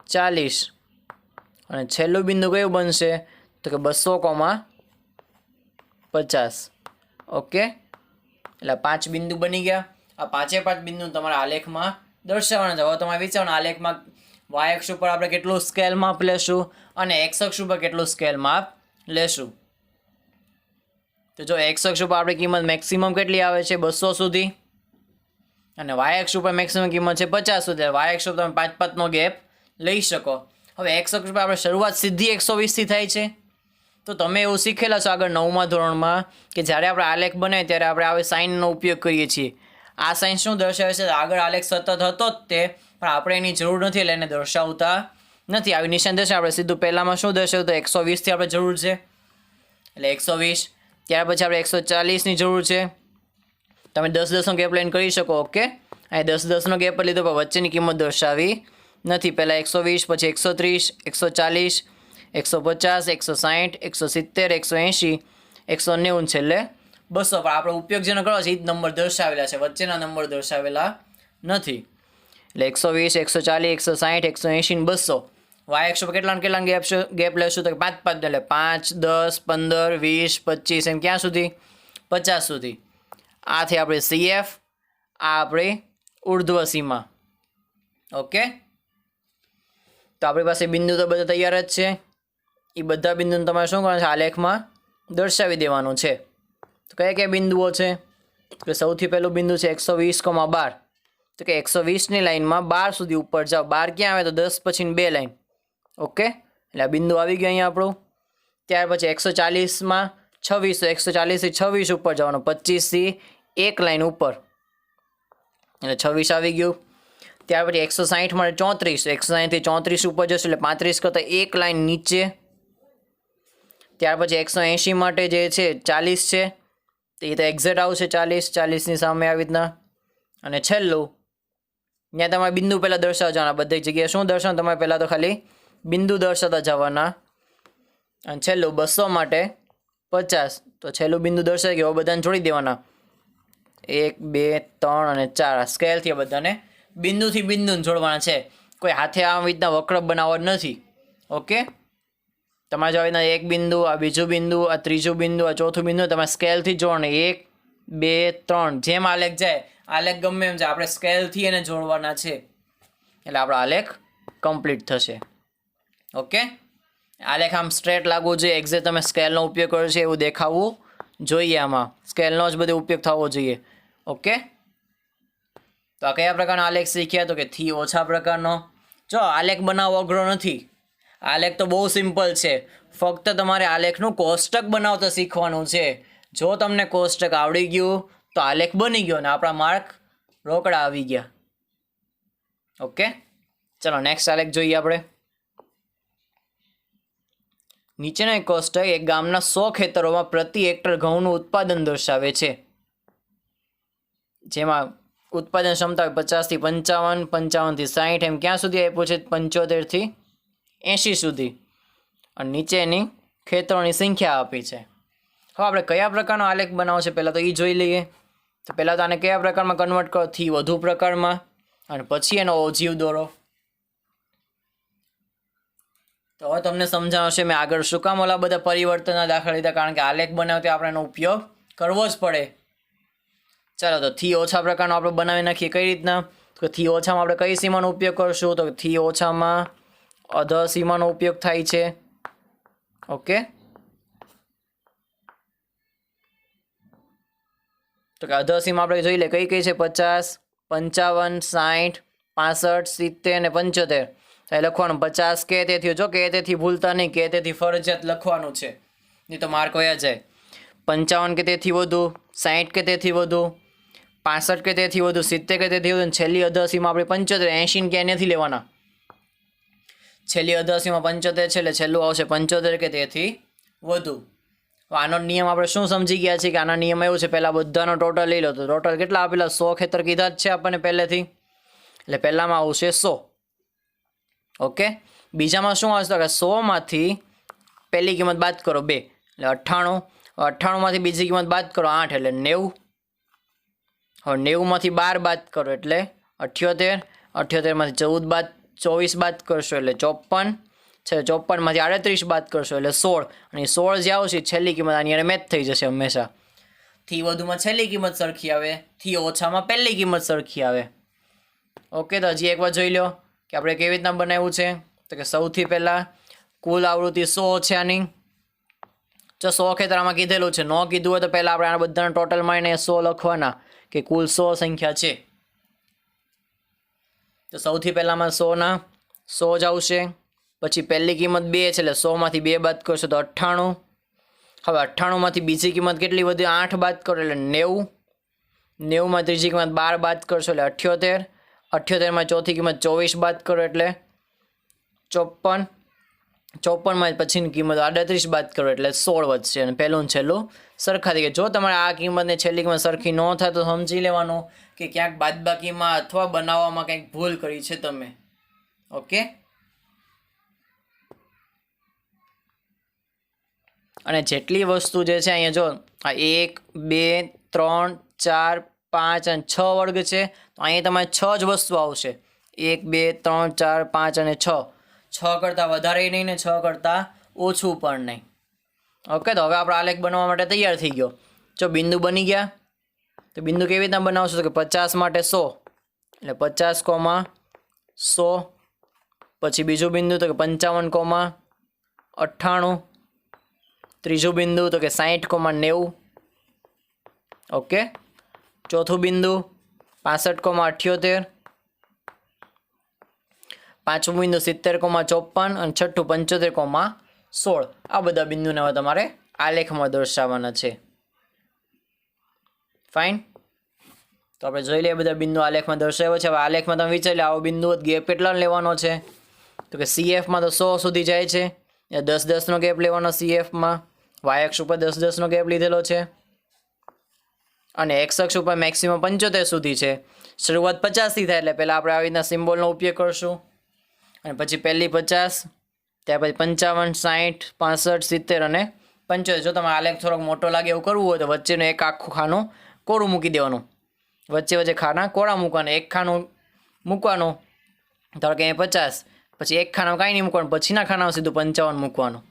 40. અને છેલ્લું બિંદુ કયું બનશે? તો કે 200, 50. ઓકે, એટલે 5 બિંદુ બની ગયા. આ 5 બિંદુ તમારા આલેખમાં દર્શાવવાના છે. હવે તમારે વિચારવાનું આલેખમાં y અક્ષ ઉપર આપણે કેટલું સ્કેલ માપ લેશું અને x અક્ષ ઉપર કેટલું સ્કેલ માપ લેશું. તો જો x અક્ષ ઉપર આપણી કિંમત મેક્સિમમ કેટલી આવે છે? 200 સુધી, અને y અક્ષ ઉપર મેક્સિમમ કિંમત છે 50 સુધી. y અક્ષ ઉપર તમે 5-5નો ગેપ લઈ શકો. હવે x અક્ષ ઉપર આપણે શરૂઆત સીધી 120 થી થાય છે. તો તમે એવું શીખેલા છો આગળ 9મા ધોરણમાં કે જ્યારે આપણે આલેખ બનાવીએ ત્યારે આપણે આવી સાઇનનો ઉપયોગ કરીએ છીએ. આ સાઇન શું દર્શાવે છે? આગળ આલેખ સતત હતો જ તે, પણ આપણે એની જરૂર નથી એટલે એને દર્શાવતા નથી. આવી નિશાન દર્શાવે. આપણે સીધું પહેલામાં શું દર્શાવ્યું? તો 120થી આપણે જરૂર છે એટલે 120. ત્યાર પછી આપણે 140ની જરૂર છે. તમે 10-10નો ગેપ લઈને કરી શકો. ઓકે, અહીં 10-10નો ગેપ લીધો, પણ વચ્ચેની કિંમત દર્શાવી નથી. પહેલાં 120, પછી 130, 140, 150, 160, 170, 180, 190, છેલ્લે 200. પણ આપણો ઉપયોગ જેનો કરો છે એ જ નંબર દર્શાવેલા છે, વચ્ચેના નંબર દર્શાવેલા નથી. એટલે 120, 140, 160, 180 ને 200. y અક્ષ પર કેટલા ગેપ લેશું? તો 5-5, એટલે 5, 10, 15, 20, 25, એમ ક્યાં સુધી? 50 સુધી. આથી આપણે CF, આ આપણી ઉર્ધ્વ સીમા. ઓકે, તો આપણી પાસે બિંદુ તો બધા તૈયાર જ છે. એ બધા બિંદુને તમારે શું કરવાનું છે? આલેખમાં દર્શાવી દેવાનું છે. તો કયા કયા બિંદુઓ છે? તો સૌથી પહેલું બિંદુ છે 120, 12. તો કે 120ની લાઈનમાં 12 સુધી ઉપર જાઓ. 12 ક્યાં આવે? તો 10 પછીની 2 લાઈન. ઓકે, એટલે આ બિંદુ આવી ગયું અહીંયા આપણું. ત્યાર પછી 140માં 26, તો 140થી 26 ઉપર જવાનું. 25થી 1 લાઈન ઉપર, એટલે 26 આવી ગયું. ત્યાર પછી 160 માટે 34, 160થી 34 ઉપર જશે એટલે 35 કરતાં 1 લાઈન નીચે. ત્યાર પછી 180 માટે જે છે 40 છે, તો એ તો એક્ઝેક્ટ આવશે 40ની સામે આવી રીતના. અને છેલ્લું ત્યાં તમારે બિંદુ પહેલાં દર્શાવવા જવાના. બધી જગ્યાએ શું દર્શાવવાનું? તમારે પહેલાં તો ખાલી બિંદુ દર્શાવતા જવાના. અને છેલ્લું 200 માટે 50, તો છેલ્લું બિંદુ દર્શાવી ગયું. બધાને જોડી દેવાના 1, 2, 3 અને 4. સ્કેલથી બધાને બિંદુથી બિંદુને જોડવાના છે. કોઈ હાથે આ રીતના વક્ર બનાવવા નથી. ઓકે, તમારે જો આવી એક બિંદુ, આ બીજું બિંદુ, આ ત્રીજું બિંદુ, આ ચોથું બિંદુ તમારે સ્કેલથી જોડવાનું. 1, 2, 3, જેમ આલેખ જાય, આલેખ ગમે એમ જાય, આપણે સ્કેલથી એને જોડવાના છે એટલે આપણો આલેખ કમ્પ્લીટ થશે. ઓકે, આલેખ આમ સ્ટ્રેટ લાગવું જોઈએ. એક્ઝેક્ટ તમે સ્કેલનો ઉપયોગ કર્યો છે એવું દેખાવું જોઈએ. આમાં સ્કેલનો જ બધો ઉપયોગ થવો જોઈએ. ઓકે, તો આ કયા પ્રકારનો આલેખ શીખ્યા? તો કે થી ઓછા પ્રકારનો. જો આલેખ બનાવવો અઘરો નથી. આલેખ તો બહુ સિમ્પલ છે. ફક્ત તમારે આલેખનું કોષ્ટક બનાવતા શીખવાનું છે. જો તમને કોષ્ટક આવડી ગયું તો આલેખ બની ગયો અને આપણા માર્ક રોકડા આવી ગયા. ઓકે, ચલો નેક્સ્ટ આલેખ જોઈએ આપણે. નીચેનો એક કોષ્ટક એક ગામના 100 ખેતરોમાં પ્રતિ હેક્ટર ઘઉંનું ઉત્પાદન દર્શાવે છે. જેમાં ઉત્પાદન ક્ષમતા 50 થી 55, 55 થી 60, એમ ક્યાં સુધી આપ્યું છે? 75 થી 80 સુધી. અને નીચેની ખેતરોની સંખ્યા આપી છે. હવે આપણે કયા પ્રકારનો આલેખ બનાવવો છે પહેલાં તો એ જોઈ લઈએ. તો પહેલાં તો આને કયા પ્રકારમાં કન્વર્ટ કરો? થી વધુ પ્રકારમાં, અને પછી એનો ઓજીવ દોરો. તો હવે તમને સમજાવશે મેં આગળ શું કામ ઓલા બધા પરિવર્તનના દાખલા લીધા. કારણ કે આલેખ બનાવતી આપણે એનો ઉપયોગ કરવો જ પડે. ચાલો તો થી ઓછા પ્રકારનો આપણે બનાવી નાખીએ. કઈ રીતના? તો થી ઓછામાં આપણે કઈ સીમાનો ઉપયોગ કરશું? તો થી ઓછામાં અધ સીમાનો ઉપયોગ થાય છે. ઓકે, તો કે અધ સીમા આપણે જોઈ લે કઈ કઈ છે? 50, 55, 60, 65, 70 અને 75. એ લખવાનું 50 કે તેથી, જો કે તેથી ભૂલતા નહીં, કે તેથી ફરજિયાત લખવાનું છે, નહીં તો માર્ક વયા જાય. 55 કે તેથી વધુ, 60 કે તેથી વધુ, 65 કે તેથી વધુ, 70 કે તેથી વધુ, છેલ્લી અધસીમાં આપણે 75, 80 ક્યાંય નથી લેવાના. છેલ્લી અધસીમાં 75 છે એટલે છેલ્લું આવશે 75 કે તેથી વધુ. આનો નિયમ આપણે શું સમજી ગયા છે કે આના નિયમ એવું છે, પહેલાં બધાનો ટોટલ લઈ લો. તો ટોટલ કેટલા આપેલા? 100 ખેતર કીધા જ છે આપણને પહેલેથી, એટલે પહેલામાં આવશે 100. ઓકે, બીજામાં શું આવશે? તો કે 100માંથી પહેલી કિંમત બાદ કરો 2 એટલે 98. 98માંથી બીજી કિંમત બાદ કરો 8 એટલે 90. હવે 90માંથી 12 બાદ કરો એટલે 78. 78માંથી 24 બાદ કરશો એટલે 54 છે. 54માંથી 38 બાદ કરશો એટલે 16. અને 16 જે આવશે છેલ્લી કિંમત આની અને મેચ થઈ જશે હંમેશા. થી વધુમાં છેલ્લી કિંમત સરખી આવે, થી ઓછામાં પહેલી કિંમત સરખી આવે. ઓકે, તો હજી એકવાર જોઈ લો કે આપણે કેવી રીતના બનાવ્યું છે. તો કે સૌથી પહેલાં કુલ આવૃત્તિ 100 છે આની. જો 100 ખેતરમાં કીધેલું છે, ન કીધું હોય તો પહેલાં આપણે આના બધાના ટોટલ મારીને 100 લખવાના કે કુલ 100 સંખ્યા છે. તો સૌથી પહેલાંમાં 100ના 100 જ આવશે. પછી પહેલી કિંમત 2 છે એટલે 100માંથી 2 બાદ કરશો તો 98. હવે 98માંથી બીજી કિંમત કેટલી વધી? 8 બાદ કરો એટલે 90. 90માં ત્રીજી કિંમત 12 બાદ કરશો એટલે 78. 78માં ચોથી કિંમત 24 બાદ કરો એટલે 54. 54માં પછીની કિંમત 38 બાદ કરો એટલે 16 વધશે અને પહેલું ને છેલ્લું સરખા થઈ ગયા. જો તમારે આ કિંમતને છેલ્લી કિંમત સરખી ન થાય તો સમજી લેવાનું કે ક્યાંક બાદબાકીમાં અથવા બનાવવામાં કંઈક ભૂલ કરી છે તમે. ઓકે, અને જેટલી વસ્તુ જે છે અહીંયા જો આ 1, 2, 3, 4, 5 અને 6 વર્ગ છે, તો અહીંયા તમારે 6 જ વસ્તુ આવશે. 1, 2, 3, 4, 5 અને 6. 6 કરતાં વધારે નહીં ને 6 કરતાં ઓછું પણ નહીં. ઓકે, તો હવે આપણો આલેખ બનાવવા માટે તૈયાર થઈ ગયો. જો બિંદુ બની ગયા, તો બિંદુ કેવી રીતના બનાવશો? તો કે 50 માટે 100 એટલે 50,100. પછી બીજું બિંદુ તો કે 55,98. ત્રીજું બિંદુ તો કે 60,90. ઓકે, ચોથું બિંદુ 65,78. પાંચમું બિંદુ 70,54 અને છઠ્ઠું 75,16. આ બધા બિંદુને હવે તમારે આલેખમાં દર્શાવવાના છે. ફાઇન, તો આપણે જોઈ લઈએ બધા બિંદુ આલેખમાં દર્શાવ્યો છે. હવે આલેખમાં તમે વિચારી લો આવો બિંદુ ગેપ કેટલા લેવાનો છે? તો કે CFમાં તો 100 સુધી જાય છે, 10-10નો ગેપ લેવાનો CFમાં. વાય અક્ષ ઉપર 10-10નો ગેપ લીધેલો છે અને એક્સ અક્ષ ઉપર મેક્સિમમ 75 સુધી છે. શરૂઆત 50થી થાય એટલે પહેલાં આપણે આવી રીતના સિમ્બોલનો ઉપયોગ કરશું અને પછી પહેલી 50, ત્યાર પછી 55, 60, 65, 70 અને 75. જો તમારે આલેખ થોડોક મોટો લાગે એવું કરવું હોય તો વચ્ચેનું એક આખું ખાનું કોરું મૂકી દેવાનું. વચ્ચે ખાના કોરા મૂકવાના. એક ખાનું મૂકવાનું, ધારો કે 50, પછી એક ખાનામાં કાંઈ નહીં મૂકવાનું, પછીના ખાનામાં સીધું 55 મૂકવાનું,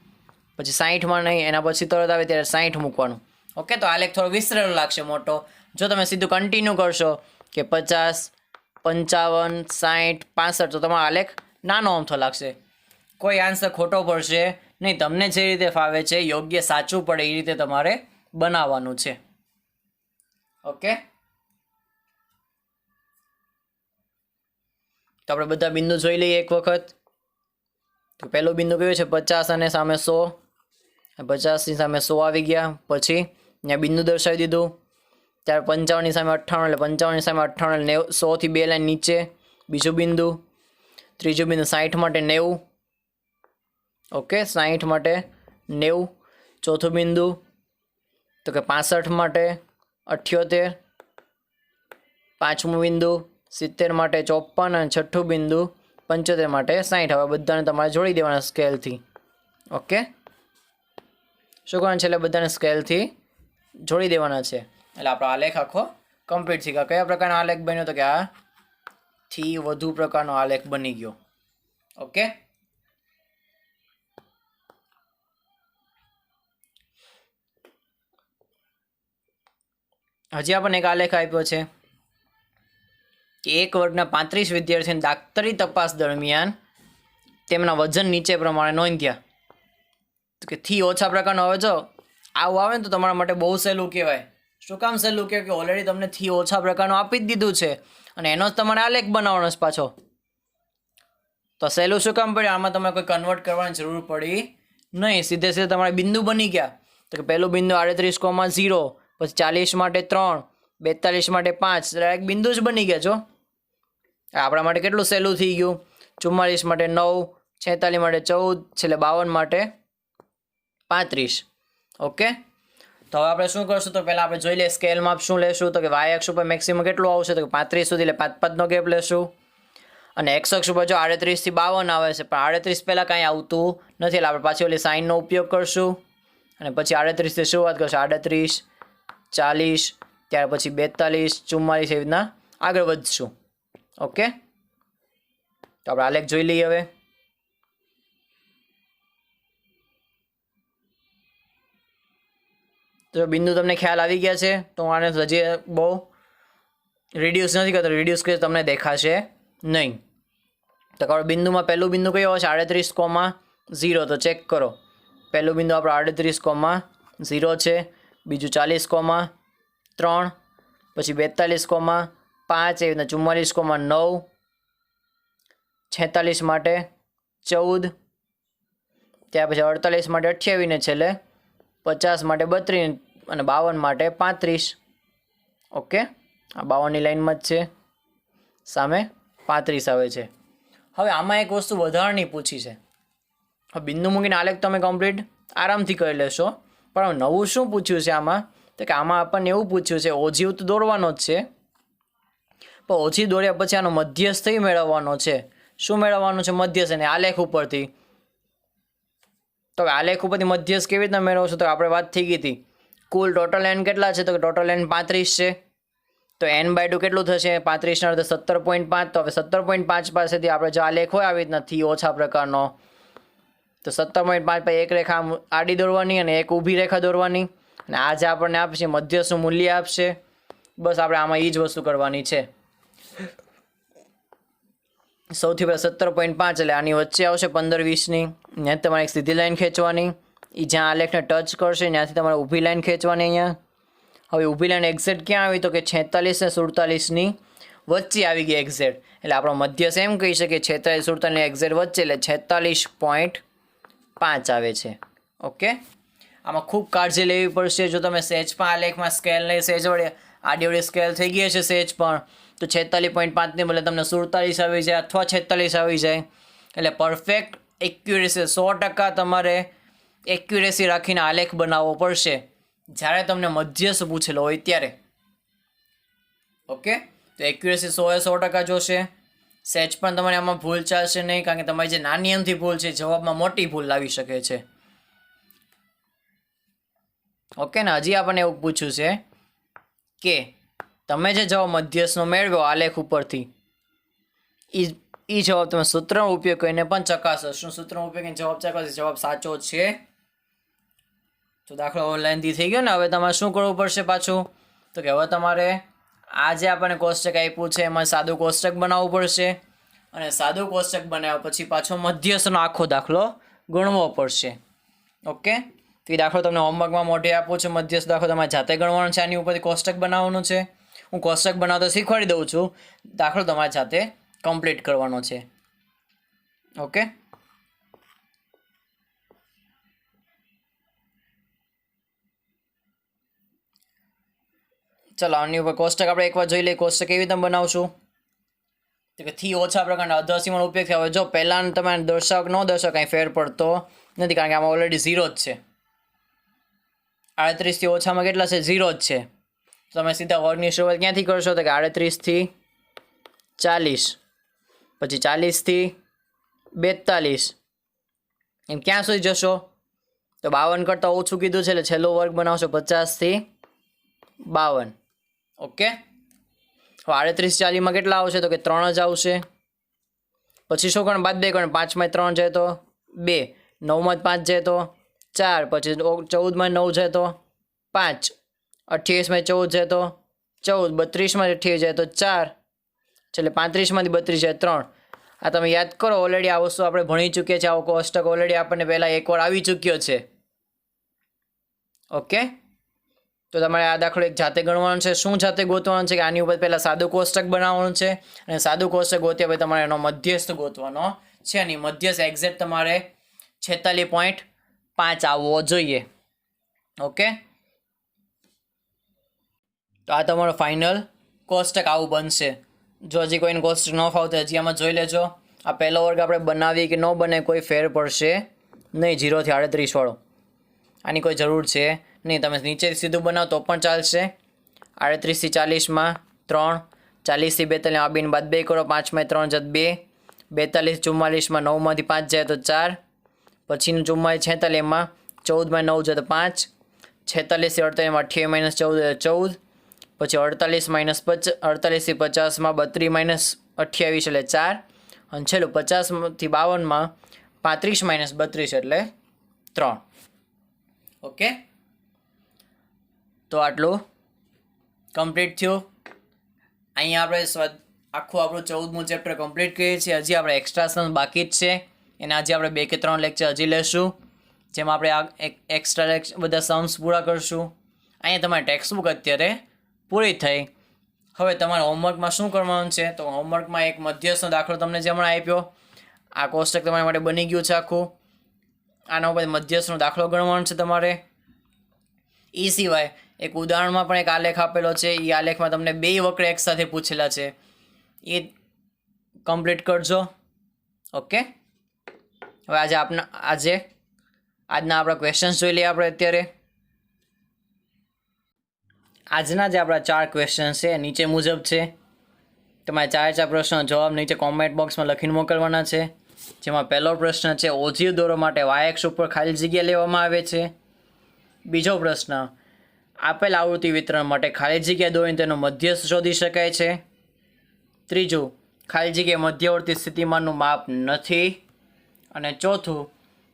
પછી 60માં નહીં, એના પછી તરત આવે ત્યારે 60 મૂકવાનું. ઓકે, તો આલેખ થોડો વિસ્તરેલો લાગશે મોટો. જો તમે સીધું કન્ટિન્યુ કરશો કે 50, 55, 60, 65 તો તમારો આલેખ નાનો અમથો લાગશે. કોઈ આન્સર ખોટો પડશે નહીં. તમને જે રીતે ફાવે છે, યોગ્ય સાચું પડે એ રીતે તમારે બનાવવાનું છે. ઓકે, તો આપણે બધા બિંદુ જોઈ લઈએ એક વખત. તો પહેલું બિંદુ કયું છે? 50 અને સામે 100. 50ની સામે 100 આવી ગયા. પછી ત્યાં બિંદુ દર્શાવી દીધું. ત્યારે 55ની સામે 98 એટલે 55ની સામે 98 એટલે 100થી 2 લાઈન નીચે બીજું બિંદુ. ત્રીજું બિંદુ 60 માટે 90. ઓકે, 60 માટે 90. ચોથું બિંદુ તો કે 65 માટે 78. પાંચમું બિંદુ 70 માટે 54 અને છઠ્ઠું બિંદુ 75 માટે 60. હવે બધાને તમારે જોડી દેવાના સ્કેલથી. ઓકે, શું કરવાનું છે? એટલે બધાને સ્કેલથી જોડી દેવાના છે એટલે આપણો આલેખ આખો કમ્પ્લીટ થઈ ગયો. કયા પ્રકારનો આલેખ બન્યો? તો કે આ થી વધુ પ્રકારનો આલેખ બની ગયો. ઓકે, હજી આપણને એક આલેખ આપ્યો છે કે એક વર્ગના 35 વિદ્યાર્થીઓની દાક્તરી તપાસ દરમિયાન તેમના વજન નીચે પ્રમાણે નોંધ્યા. તો કે થી ઓછા પ્રકારનો હવે જો આવું આવે ને તો તમારા માટે બહુ સહેલું કહેવાય. શું કામ સહેલું કહેવાય કે ઓલરેડી તમને થી ઓછા પ્રકારનું આપી જ દીધું છે અને એનો જ તમારે આલેખ બનાવવાનો છે પાછો. તો સહેલું શું કામ પડ્યું? આમાં તમારે કોઈ કન્વર્ટ કરવાની જરૂર પડી નહીં, સીધે સીધે તમારે બિંદુ બની ગયા. તો કે પહેલું બિંદુ 38,0, પછી 40 માટે 3, 42 માટે 5, ડાયરેક્ટ બિંદુ જ બની ગયા. જો આપણા માટે કેટલું સહેલું થઈ ગયું. 44 માટે 9, 46 માટે 14, છેલ્લે 52 માટે 35. ઓકે, તો હવે આપણે શું કરશું? તો પહેલાં આપણે જોઈ લઈએ સ્કેલ માપ શું લેશું. તો કે વાય અક્ષ ઉપર મેક્સિમમ કેટલું આવશે? તો કે 35 સુધી, એટલે 5-5નો ગેપ લેશું. અને એક્સ અક્ષ ઉપર જો 38 થી 52 આવે છે, પણ 38 પહેલાં કાંઈ આવતું નથી, એટલે આપણે પાછી ઓલી સાઇનનો ઉપયોગ કરશું અને પછી 38 થી શરૂઆત કરશું. 38, 40, ત્યાર પછી 42, 44, એવી રીતના આગળ વધશું. ઓકે, તો આપણે આલેખ જોઈ લઈએ હવે. તો બિંદુ તમને ખ્યાલ આવી ગયા છે. તો હું આને હજી બહુ રિડ્યુસ નથી કરતો, રિડ્યુસ કરી તમને દેખાશે નહીં. તો બિંદુમાં પહેલું બિંદુ કયું આવશે? 38,0. તો ચેક કરો, પહેલું બિંદુ આપણું 38,0 છે, બીજું 40,3, પછી 42,5, એવી રીતના 44,9, 46 માટે 14, ત્યાર પછી 48 માટે 28 ને છેલ્લે 50 માટે 32 અને 52 માટે 35. ઓકે, આ 52ની લાઈનમાં જ છે, સામે 35 આવે છે. હવે આમાં એક વસ્તુ વધારાની પૂછી છે. હવે બિંદુ મૂકીને આલેખ તમે કમ્પ્લીટ આરામથી કરી લેશો, પણ નવું શું પૂછ્યું છે આમાં? તો કે આમાં આપણને એવું પૂછ્યું છે ઓજીવ તો દોરવાનો જ છે, પણ ઓછી દોર્યા પછી આનો મધ્યસ્થ મેળવવાનો છે. શું મેળવવાનું છે? મધ્યસ્થ. અને આલેખ ઉપરથી. તો આલેખ ઉપરથી મધ્યસ્થ કેવી રીતના મેળવશો? તો આપણે વાત થઈ ગઈ હતી કુલ ટોટલ એન કેટલા છે? તો કે ટોટલ એન 35 છે. તો n/2 કેટલું થશે? 35 ના 17.5. તો હવે 17.5 પાસેથી આપણે જો આલેખ હોય આવી રીતના થી ઓછા પ્રકારનો, તો 17.5 પર એક રેખા આડી દોરવાની અને એક ઊભી રેખા દોરવાની, અને આ જે આપણને આપશે મધ્યસ્થનું મૂલ્ય આપશે. બસ આપણે આમાં એ જ વસ્તુ કરવાની છે. સૌથી પહેલાં 17.5 એટલે આની વચ્ચે આવશે 15-20ની. ત્યાં તમારે એક સીધી લાઈન ખેંચવાની, એ જ્યાં આલેખને ટચ કરશે ત્યાંથી તમારે ઊભી લાઈન ખેંચવાની અહીંયા. હવે ઊભી લાઈન એક્ઝેક્ટ ક્યાં આવી? તો કે 46 ને 47ની વચ્ચે આવી ગઈ એક્ઝેક્ટ. એટલે આપણો મધ્યસ્થ એમ કહી શકીએ 46-47 એક્ઝેક્ટ વચ્ચે, એટલે 46.5 આવે છે. ઓકે, આમાં ખૂબ કાળજી લેવી પડશે. જો તમે સહેજ પણ આલેખમાં સ્કેલ નહીં, સહેજ વડે આડીવડી સ્કેલ થઈ ગઈ છે સહેજ પણ, તો 46.5ને બદલે તમને 47 આવી જાય અથવા 46 આવી જાય. એટલે પરફેક્ટ એક્યુરેસી 100% તમારે એક્યુરેસી રાખીને આલેખ બનાવવો પડશે જ્યારે તમને મધ્યસ્થ પૂછેલો હોય ત્યારે. ઓકે, તો એક્યુરેસી 100% જોશે. સહેજ પણ તમારે આમાં ભૂલ ચાલશે નહીં, કારણ કે તમારી જે નાની અમથી ભૂલ છે જવાબમાં મોટી ભૂલ લાવી શકે છે. ઓકે ને, હજી આપણને એવું પૂછ્યું છે કે તમે જે જવાબ મધ્યસ્થનો મેળવ્યો આલેખ ઉપરથી, એ જવાબ તમે સૂત્રનો ઉપયોગ કરીને પણ ચકાસો. શું સૂત્રનો ઉપયોગ કરીને જવાબ ચકાસો? જવાબ સાચો છે. તો દાખલો ઓનલાઈનથી થઈ ગયો ને. હવે તમારે શું કરવું પડશે પાછું? તો કે હવે તમારે આ જે આપણને કોષ્ટક આપ્યું છે એમાં સાદું કોષ્ટક બનાવવું પડશે, અને સાદું કોષ્ટક બનાવ્યા પછી પાછો મધ્યસ્થનો આખો દાખલો ગણવો પડશે. ઓકે, તો એ દાખલો તમને હોમવર્કમાં મોઢે આપવો છે. મધ્યસ્થ દાખલો તમારે જાતે ગણવાનો છે, આની ઉપરથી કોષ્ટક બનાવવાનું છે. હું કોષ્ટક બનાવતા શીખવાડી દઉં છું, દાખલો તમારી જાતે કમ્પ્લીટ કરવાનો છે. ઓકે, ચલો આની ઉપર કોષ્ટક આપણે એકવાર જોઈ લઈએ. કોષ્ટક કેવી રીતે બનાવશું? તો કે થી ઓછા પ્રકારના અર્ધસીમાનો ઉપયોગ થયો. હવે જો પહેલાં તમે દર્શાવો કે ન દર્શાવો કાંઈ ફેર પડતો નથી, કારણ કે આમાં ઓલરેડી 0 જ છે. 38 થી ઓછામાં કેટલા છે? 0 જ છે. તમે સીધા વર્ગની શરૂઆત ક્યાંથી કરશો? તો કે 38 થી 40, પછી 40 થી 42, એમ ક્યાં સુધી જશો? તો 52 કરતાં ઓછું કીધું છે એટલે છેલ્લો વર્ગ બનાવશો 50 થી 52. ઓકે, હવે 38-40માં કેટલા આવશે? તો કે 3 જ આવશે. પછી શું કરવાનું? બાદ 2 કરવાનું. 5માં 3 જાય તો 2, 9માં 5 જાય તો 4, પછી 14માં 9 જાય તો 5, 28 14 જાય તો 14, 32 28 જાય તો 4, એટલે 35 32 જાય 3. આ તમે યાદ કરો, ઓલરેડી આ વસ્તુ આપણે ભણી ચૂક્યા છે. આવો કોષ્ટક ઓલરેડી આપણને પહેલાં એકવાર આવી ચૂક્યો છે. ઓકે, તો તમારે આ દાખલો એક જાતે ગણવાનો છે. શું જાતે ગોતવાનું છે કે આની ઉપર પહેલાં સાદું કોષ્ટક બનાવવાનું છે, અને સાદું કોષ્ટક ગોત્યા પછી તમારે એનો મધ્યસ્થ ગોતવાનો છે. અને મધ્યસ્થ એક્ઝેક્ટ તમારે 46.5 આવવો જોઈએ. ઓકે, તો આ તમારો ફાઇનલ કોષ્ટક આવું બનશે. જો હજી કોઈને કોષ્ટક ન ફાવતું હજી આમાં જોઈ લેજો. આ પહેલો વર્ગ આપણે બનાવીએ કે ન બને કોઈ ફેર પડશે નહીં. 0 થી 38 વાળો આની કોઈ જરૂર છે નહીં. તમે નીચે સીધું બનાવો તો પણ ચાલશે. 38 થી 40માં 3, 40 થી 42 આ બેન બાદ 2 કરો, 5 માં 3 જત 2, 42 44માં 9 માંથી 5 જાય તો 4, પછીનું 44 46માં 14 માં 9 જાય તો 5, 46 થી 48 માં 28 14, પછી 48 થી 50માં 32 28 એટલે 4, અને છેલ્લું 50 થી 52માં 35 32 એટલે 3. ઓકે, તો આટલું કમ્પ્લીટ થયું. અહીંયા આપણે આખું આપણું 14મું ચેપ્ટર કમ્પ્લીટ કરીએ છીએ. હજી આપણે એક્સ્ટ્રા સમ બાકી જ છે, એને આજે આપણે 2 કે 3 લેક્ચર હજી લેશું, જેમાં આપણે આ એક્સ્ટ્રા લેક્ચર બધા સમ્સ પૂરા કરશું. અહીંયા તમારી ટેક્સ્ટબુક અત્યારે પૂરી થઈ. હવે તમારે હોમવર્કમાં શું કરવાનું છે, તો હોમવર્કમાં એક મધ્યસ્થનો દાખલો તમને જે હમણાં આપ્યો, આ કોષ્ટક તમારા માટે બની ગયું છે આખું. આના ઉપર મધ્યસ્થનો દાખલો ગણવાનો છે તમારે. એ સિવાય એક ઉદાહરણમાં પણ એક આલેખ આપેલો છે. એ આલેખમાં તમને 2 વક્ર એકસાથે પૂછેલા છે, એ કમ્પ્લીટ કરજો. ઓકે, હવે આજના આપણા ક્વેશ્ચન્સ જોઈ લઈએ આપણે અત્યારે. આજના જે આપણા 4 ક્વેશ્ચન છે નીચે મુજબ છે. તમારે 4 પ્રશ્નનો જવાબ નીચે કોમેન્ટ બોક્સમાં લખીને મોકલવાના છે. જેમાં પહેલો પ્રશ્ન છે, ઓજીવ દોરો માટે y-અક્ષ ઉપર ખાલી જગ્યા લેવામાં આવે છે. બીજો પ્રશ્ન, આપેલ આવૃત્તિ વિતરણ માટે ખાલી જગ્યા દોરીને તેનો મધ્યસ્થ શોધી શકાય છે. ત્રીજું, ખાલી જગ્યા મધ્યવર્તી સ્થિતિમાનનું માપ નથી. અને ચોથું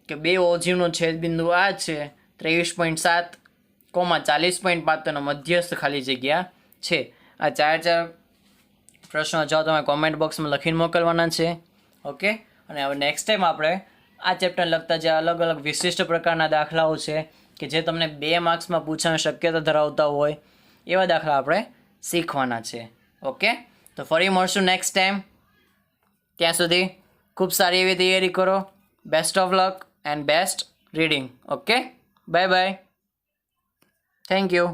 કે 2 ઓજીવનો છેદબિંદુ આ છે 23.7, 40.5 તેનો મધ્યસ્થ ખાલી જગ્યા છે. આ 4 પ્રશ્નો જવાબ તમે કોમેન્ટ બોક્સમાં લખીને મોકલવાના છે. ઓકે, અને હવે નેક્સ્ટ ટાઈમ આપણે આ ચેપ્ટરને લગતા જે અલગ અલગ વિશિષ્ટ પ્રકારના દાખલાઓ છે કે જે તમને 2 માર્ક્સમાં પૂછવાની શક્યતા ધરાવતા હોય એવા દાખલા આપણે શીખવાના છે. ઓકે, તો ફરી મળશું નેક્સ્ટ ટાઈમ. ત્યાં સુધી ખૂબ સારી એવી તૈયારી કરો. Best of luck and best reading. Okay, bye bye. Thank you.